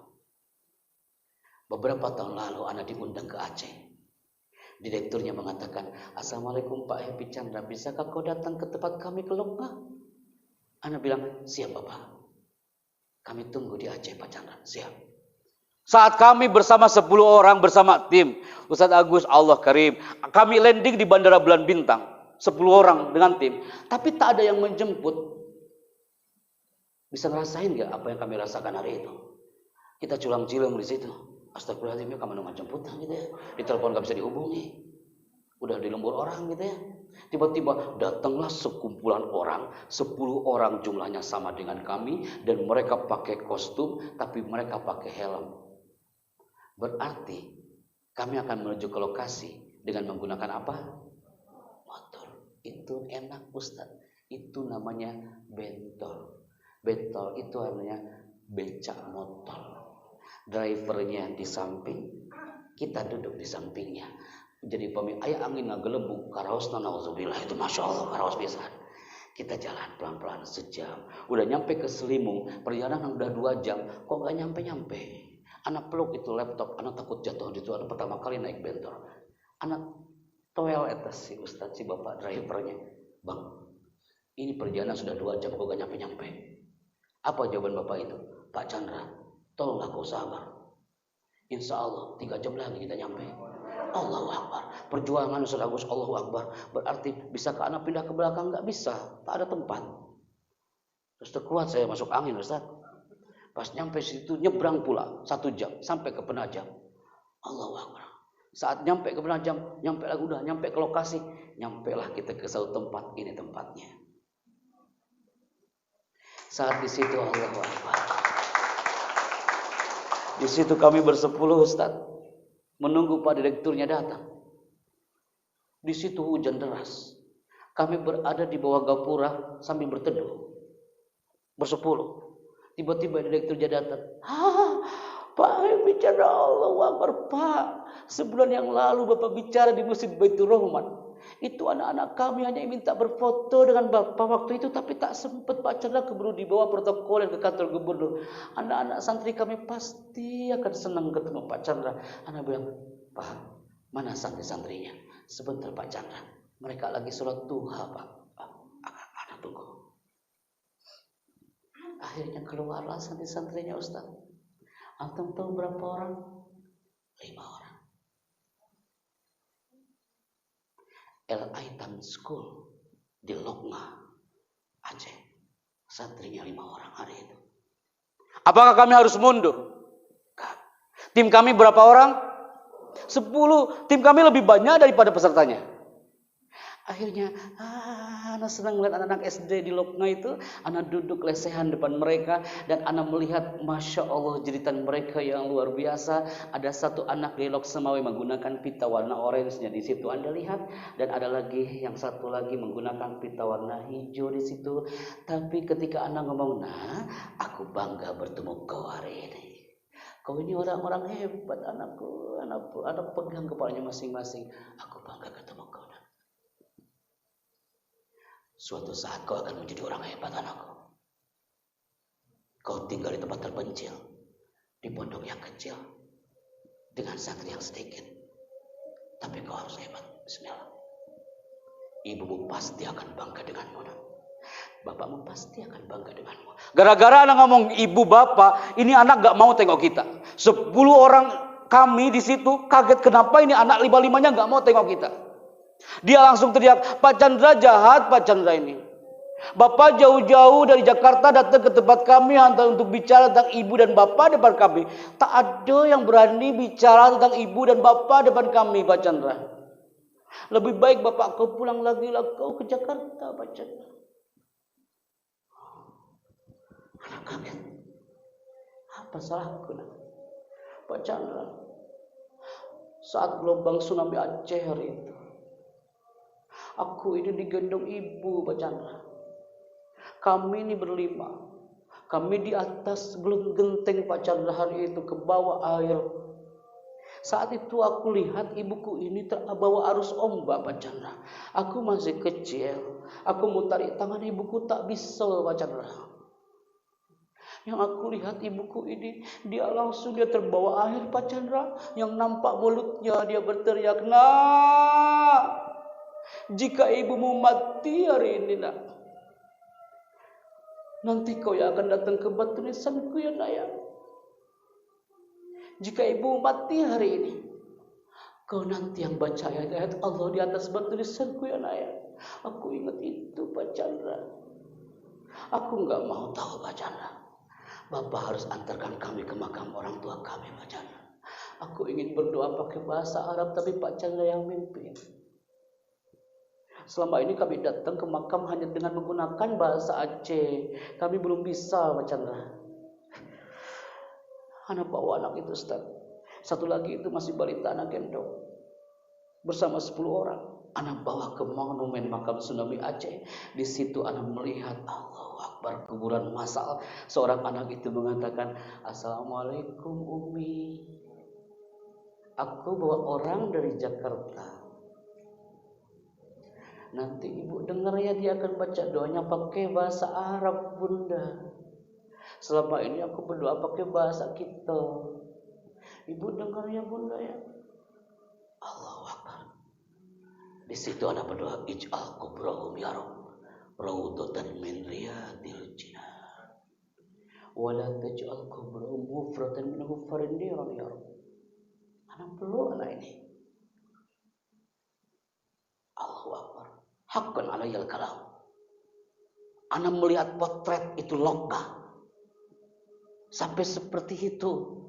Beberapa tahun lalu Anak diundang ke Aceh. Direkturnya mengatakan, Assalamualaikum Pak Happy Chandra, bisakah kau datang ke tempat kami ke Lokma? Anak bilang, siap Bapak. Kami tunggu di Aceh Pak Chandra, siap. Saat kami bersama 10 orang bersama tim, Ustadz Agus, Allah Karim, kami landing di Bandara Bulan Bintang, 10 orang dengan tim, tapi tak ada yang menjemput. Bisa ngerasain gak apa yang kami rasakan hari itu? Kita culang-cilang di situ. Astagfirullahaladzim, ya kamu nunggu jemputan gitu ya. Di telepon gak bisa dihubungi. Udah di lembur orang gitu ya. Tiba-tiba datanglah sekumpulan orang. 10 orang jumlahnya sama dengan kami. Dan mereka pakai kostum. Tapi mereka pakai helm. Berarti kami akan menuju ke lokasi. Dengan menggunakan apa? Motor. Itu enak Ustaz. Itu namanya bentol. Bentol itu artinya becak motor. Drivernya di samping, kita duduk di sampingnya. Jadi ayah angin ngagelembung, karaosna nauzubillah itu masya Allah karaos biasa. Kita jalan pelan-pelan sejam. Udah nyampe ke Selimung, perjalanan udah 2 jam, kok nggak nyampe-nyampe. Anak peluk itu laptop, anak takut jatuh di situ. Anak pertama kali naik bentor. Anak toel etas si Ustadz si bapak drivernya, Bang, ini perjalanan sudah 2 jam, kok nggak nyampe-nyampe. Apa jawaban bapak itu? Pak Chandra, tolonglah kau sabar. Insya Allah 3 jam lagi kita nyampe. Allahu Akbar. Perjuangan Ustaz Agus, Allahu Akbar. Berarti bisakah anak pindah ke belakang? Nggak bisa. Tak ada tempat. Terus terkuat saya masuk angin Ustaz. Pas nyampe situ nyebrang pula 1 jam sampai ke Penajam. Allahu Akbar. Saat nyampe ke Penajam, nyampe lagi udah nyampe ke lokasi. Nyampe lah kita ke satu tempat. Ini tempatnya. Saat di situ Allahu Akbar. Di situ kami bersepuluh Ustaz menunggu Pak Direkturnya datang. Di situ hujan deras. Kami berada di bawah gapura sambil berteduh. Bersepuluh. Tiba-tiba Direkturnya datang. Pak bicara Allah Akbar. Pak, sebulan yang lalu Bapak bicara di Masjid Baitur Rahman. Itu anak-anak kami hanya minta berfoto dengan Bapak waktu itu, tapi tak sempat Pak Chandra, keburu dibawa protokol ke kantor gubernur. Anak-anak santri kami pasti akan senang ketemu Pak Chandra. Anak bilang, Pak, mana santri-santrinya? Sebentar Pak Chandra, mereka lagi sholat duha Pak. Anak tunggu. Akhirnya keluarlah santri-santrinya Ustaz. Antum tahu berapa orang? 5 orang. Al-Aitan School di Lokma, Aceh. Santrinya 5 orang hari itu. Apakah kami harus mundur? Tim kami berapa orang? 10. Tim kami lebih banyak daripada pesertanya. Akhirnya, anak senang melihat anak-anak SD di Lokna itu. Anak duduk lesehan depan mereka. Dan anak melihat, Masya Allah, jeritan mereka yang luar biasa. Ada satu anak di Lok Semawe menggunakan pita warna orange-nya di situ Anda lihat. Dan ada lagi, yang satu lagi menggunakan pita warna hijau di situ. Tapi ketika anak ngomong, nah, aku bangga bertemu kau hari ini. Kau ini orang-orang hebat anakku. Anak pegang kepalanya masing-masing. Aku bangga ketemu kau. Suatu saat kau akan menjadi orang hebat anakku. Kau tinggal di tempat terpencil, di pondok yang kecil, dengan santri yang sedikit. Tapi kau harus hebat. Bismillah. Ibumu pasti akan bangga denganmu. Bapakmu pasti akan bangga denganmu. Gara-gara anak ngomong ibu bapak, ini anak gak mau tengok kita. 10 orang kami di situ kaget kenapa ini anak 5-5-nya gak mau tengok kita. Dia langsung teriak, Pak Chandra jahat, Pak Chandra ini. Bapak jauh-jauh dari Jakarta datang ke tempat kami hanya untuk bicara tentang ibu dan bapak depan kami. Tak ada yang berani bicara tentang ibu dan bapak depan kami, Pak Chandra. Lebih baik bapak kau pulang lagi lah kau ke Jakarta, Pak Chandra. Anak kaget. Apa salahku? Pak Chandra, saat gelombang tsunami Aceh hari itu, aku ini digendong ibu, Pak Chandra. Kami ini berlima. Kami di atas genteng Pak Chandra hari itu ke bawah air. Saat itu aku lihat ibuku ini terbawa arus ombak, Pak Chandra. Aku masih kecil. Aku mau tarik tangan ibuku tak bisa, Pak Chandra. Yang aku lihat ibuku ini, dia terbawa air, Pak Chandra. Yang nampak mulutnya dia berteriak, Nak, jika ibumu mati hari ini, Nak, nanti kau yang akan datang ke batu nisanku ya, Nak ya. Jika ibumu mati hari ini, kau nanti yang baca ayat-ayat Allah di atas batu nisanku ya, Nak ya. Aku ingat itu, Pak Chandra. Aku enggak mau tahu, Pak Chandra. Bapak harus antarkan kami ke makam orang tua kami, Pak Chandra. Aku ingin berdoa pakai bahasa Arab, tapi Pak Chandra yang mimpin. Selama ini kami datang ke makam hanya dengan menggunakan bahasa Aceh. Kami belum bisa, Pak Chandra. Anak bawa anak itu, Ustaz. Satu lagi itu masih balita, anak gendong. Bersama 10 orang. Anak bawa ke monumen makam tsunami Aceh. Di situ anak melihat Allahu Akbar, kuburan massal. Seorang anak itu mengatakan, Assalamualaikum Umi. Aku bawa orang dari Jakarta. Nanti ibu dengar ya, dia akan baca doanya pakai bahasa Arab, Bunda. Selama ini aku berdoa pakai bahasa kita. Ibu dengar ya, Bunda ya. Allahu Akbar. Di situ anak berdoa, ij'al kubrahum ya Rabb, raudhatan min riyadil jinan. Wa la taj'al kubrahum hufratan min hufarin niran ya Rabb. Anak perlu anak ini. Allahu Akbar. Haqqan alayyal kalam. Anak melihat potret itu lokal. Sampai seperti itu.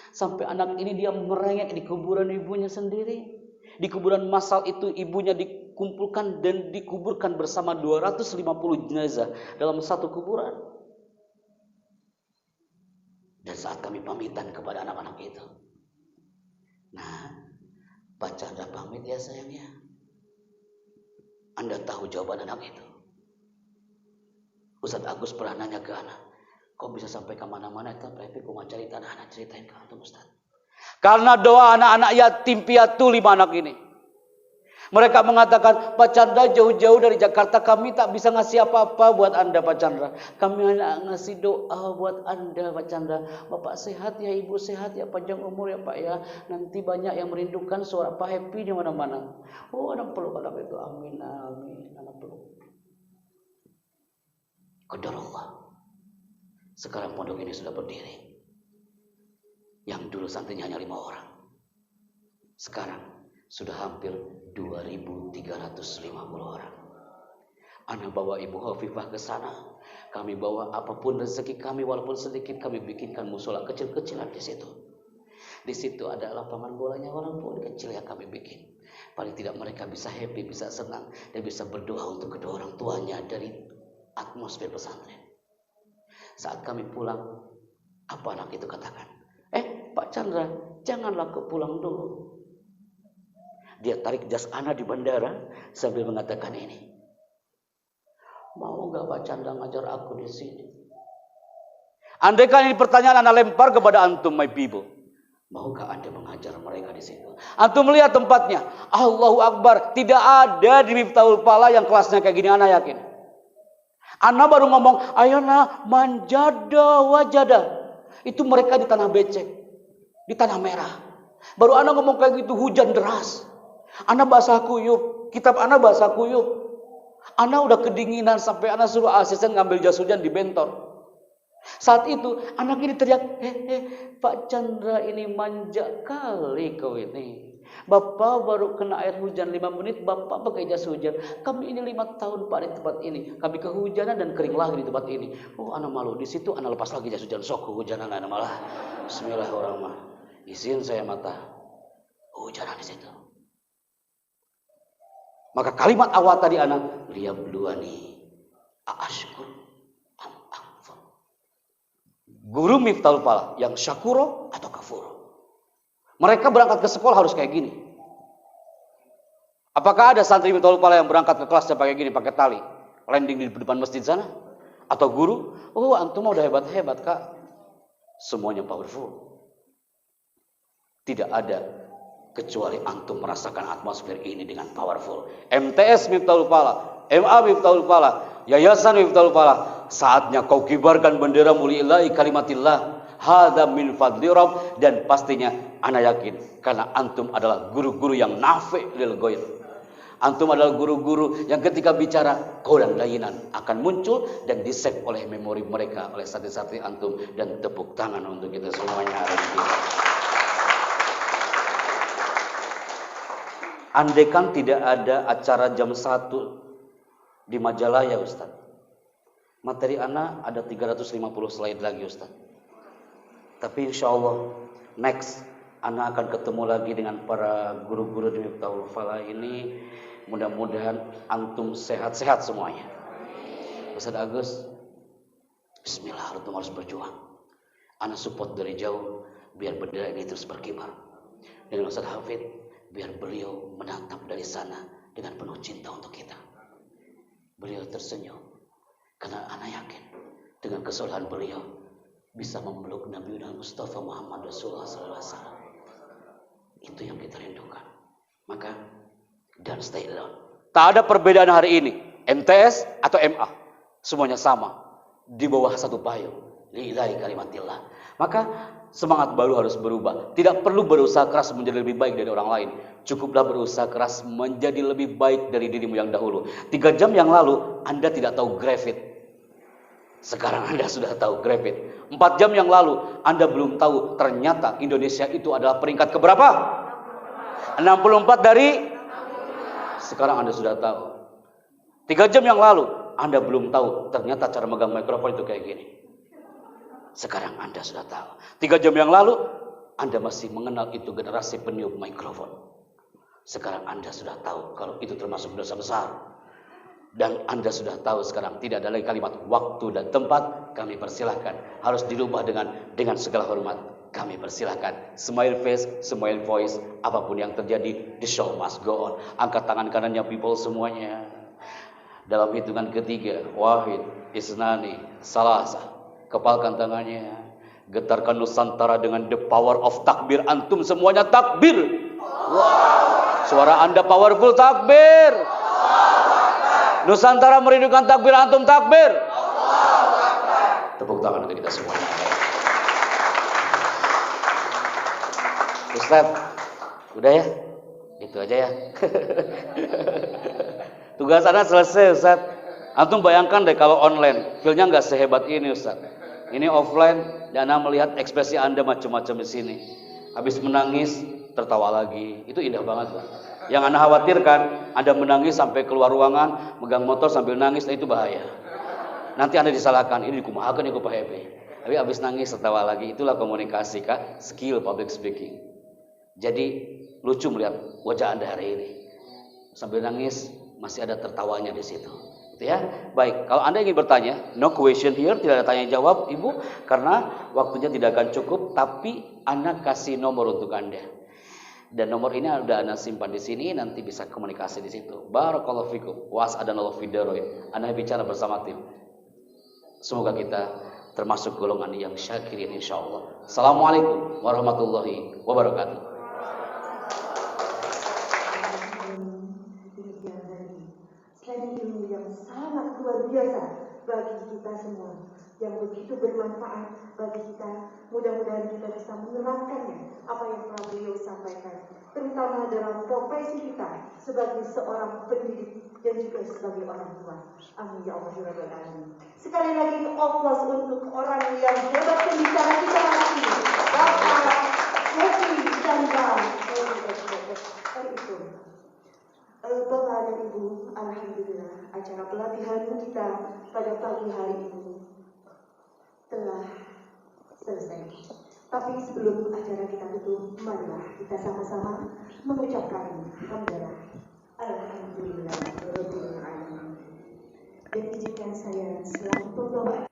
Sampai anak ini dia merengek di kuburan ibunya sendiri. Di kuburan massal itu ibunya dikumpulkan dan dikuburkan bersama 250 jenazah dalam satu kuburan. Dan saat kami pamitan kepada anak-anak itu. Nah, Pak Chandra pamit ya sayangnya. Anda tahu jawaban anak itu. Ustaz Agus pernah nanya ke anak, Kok bisa sampai kemana-mana? Tapi aku mau cerita anak ceritain ke antum Ustaz. Karena doa anak-anak yatim piatu 5 anak ini. Mereka mengatakan, Pak Chandra jauh-jauh dari Jakarta, kami tak bisa ngasih apa-apa buat Anda Pak Chandra. Kami hanya ngasih doa buat Anda Pak Chandra. Bapak sehat ya, Ibu sehat ya, panjang umur ya Pak ya. Nanti banyak yang merindukan suara Pak Happy di mana-mana. Oh, anak peluk anak itu, amin amin, anak peluk. Qadarullah. Sekarang pondok ini sudah berdiri. Yang dulu santrinya hanya 5 orang. Sekarang sudah hampir 2.350 orang. Anak bawa Ibu Khafifah ke sana. Kami bawa apapun rezeki kami, walaupun sedikit, kami bikinkan musola kecil-kecilan di situ. Di situ ada lapangan bolanya walaupun kecil yang kami bikin. Paling tidak mereka bisa happy, bisa senang, dan bisa berdoa untuk kedua orang tuanya dari atmosfer pesantren. Saat kami pulang, apa anak itu katakan? Pak Chandra, janganlah kau pulang dulu. Dia tarik jas anak di bandara sambil mengatakan ini. Mau gak Pak Chandra ngajar aku di sini? Andaikan ini pertanyaan anak lempar kepada antum, my people. Maukah Anda mengajar mereka di situ? Antum melihat tempatnya. Allahu Akbar. Tidak ada di Miftahul Falah yang kelasnya kayak gini, anak yakin. Anak baru ngomong, ayo nak manjada wajada. Itu mereka di tanah becek. Di tanah merah. Baru anak ngomong kayak gitu, hujan deras. Anak basah kuyup. Kitab anak basah kuyup. Anak udah kedinginan sampai anak suruh asisten ngambil jas hujan di bentor. Saat itu anak ini teriak, Pak Chandra ini manja kali kau ini. Bapak baru kena air hujan 5 menit, Bapak pakai jas hujan. Kami ini 5 tahun Pak di tempat ini. Kami kehujanan dan kering lagi di tempat ini. Oh, anak malu. Di situ anak lepas lagi jas hujan. Sok kehujanan anak malah. Bismillahirrahmanirrahim. Izin saya mata. Hujanan di situ. Maka kalimat awal tadi anak, liyabluwani aashkur am akfur. Guru Miftahul Falah yang syakuro atau kafuro. Mereka berangkat ke sekolah harus kayak gini. Apakah ada santri Miftahul Falah yang berangkat ke kelasnya pakai gini, pakai tali, landing di depan masjid sana? Atau guru? Oh, antum udah hebat-hebat, Kak. Semuanya powerful. Tidak ada kecuali antum merasakan atmosfer ini dengan powerful. MTS Miftahul Falah, MA Miftahul Falah, Yayasan Miftahul Falah. Saatnya kau kibarkan bendera mulillahi kalimatillah. Hada min fadli Rabb. Dan pastinya ana yakin karena antum adalah guru-guru yang nafi' lil ghair. Antum adalah guru-guru yang ketika bicara qaulan layinan akan muncul dan di-save oleh memori mereka, oleh santri-santri antum. Dan tepuk tangan untuk kita semuanya hari ini. Andaikan tidak ada acara jam 1 di Majalaya Ustaz, materi anak ada 350 slide lagi Ustaz. Tapi insya Allah next anak akan ketemu lagi dengan para guru-guru di Miftahul Falah ini. Mudah-mudahan antum sehat-sehat semuanya. Ustaz Agus, bismillah, antum harus berjuang. Anak support dari jauh biar bendera ini terus berkibar. Dengan Ustaz Hafid, biar beliau menatap dari sana dengan penuh cinta untuk kita. Beliau tersenyum karena anak yakin dengan kesolehan beliau bisa memeluk Nabi Mustafa Muhammad Rasulullah SAW. Itu yang kita rindukan. Maka dan stay alone. Tak ada perbedaan hari ini, MTS atau MA, semuanya sama di bawah satu payung. Lillahi kalimatillah. Maka semangat baru harus berubah. Tidak perlu berusaha keras menjadi lebih baik dari orang lain. Cukuplah berusaha keras menjadi lebih baik dari dirimu yang dahulu. 3 jam yang lalu Anda tidak tahu gravit. Sekarang Anda sudah tahu gravit. 4 jam yang lalu Anda belum tahu ternyata Indonesia itu adalah peringkat keberapa? 64 dari? Sekarang Anda sudah tahu. 3 jam yang lalu Anda belum tahu ternyata cara megang mikrofon itu kayak gini. Sekarang Anda sudah tahu. 3 jam yang lalu Anda masih mengenal itu generasi peniup mikrofon. Sekarang Anda sudah tahu kalau itu termasuk dosa besar. Dan Anda sudah tahu sekarang tidak ada lagi kalimat waktu dan tempat. Kami persilahkan. Harus dirubah dengan segala hormat. Kami persilahkan. Smile face, smile voice. Apapun yang terjadi, the show must go on. Angkat tangan kanannya people semuanya. Dalam hitungan ketiga, wahid, isnani, salasa. Kepalkan tangannya. Getarkan Nusantara dengan the power of takbir. Antum semuanya takbir. Wow. Suara Anda powerful, takbir. Nusantara merindukan takbir, antum takbir. Tepuk tangan untuk kita semuanya. Ustaz, udah ya? Itu aja ya. Tugas Anda selesai, Ustaz. Antum bayangkan deh kalau online, feel-nya nggak sehebat ini, Ustaz. Ini offline, dan Anda melihat ekspresi Anda macam-macam di sini. Habis menangis, tertawa lagi. Itu indah banget, Pak. Yang Anda khawatirkan, Anda menangis sampai keluar ruangan, megang motor sambil nangis, nah itu bahaya. Nanti Anda disalahkan, ini dikumahakan ya Pak Hebi. Tapi habis nangis, tertawa lagi. Itulah komunikasi, Kak. Skill public speaking. Jadi lucu melihat wajah Anda hari ini. Sambil nangis masih ada tertawanya di situ. Gitu ya. Baik, kalau Anda ingin bertanya, no question here, tidak ada tanya jawab, Ibu, karena waktunya tidak akan cukup, tapi Anda kasih nomor untuk Anda. Dan nomor ini sudah Anda simpan di sini, nanti bisa komunikasi di situ. Barakallahu fikum. Was'adanallahu fidaroin. Anda bicara bersama tim. Semoga kita termasuk golongan yang syakirin insyaallah. Assalamualaikum warahmatullahi wabarakatuh. Selain ilmu yang sangat luar biasa bagi kita semua, yang begitu bermanfaat bagi kita, mudah-mudahan kita bisa menerapkannya apa yang telah beliau sampaikan, terutama dalam profesi kita sebagai seorang pendidik dan juga sebagai orang tua. Amin ya Allah ya Rabbal Alamin. Sekali lagi applause untuk orang yang hebat pembicara kita hari ini, Bapak Hebi Chandra. Bapak dan Ibu, alhamdulillah acara pelatihan kita pada pagi hari ini telah selesai. Tapi sebelum acara kita tutup, marilah kita sama-sama mengucapkan hamdalah. Alhamdulillah rabbil alamin. Dan izinkan saya selaku pembawa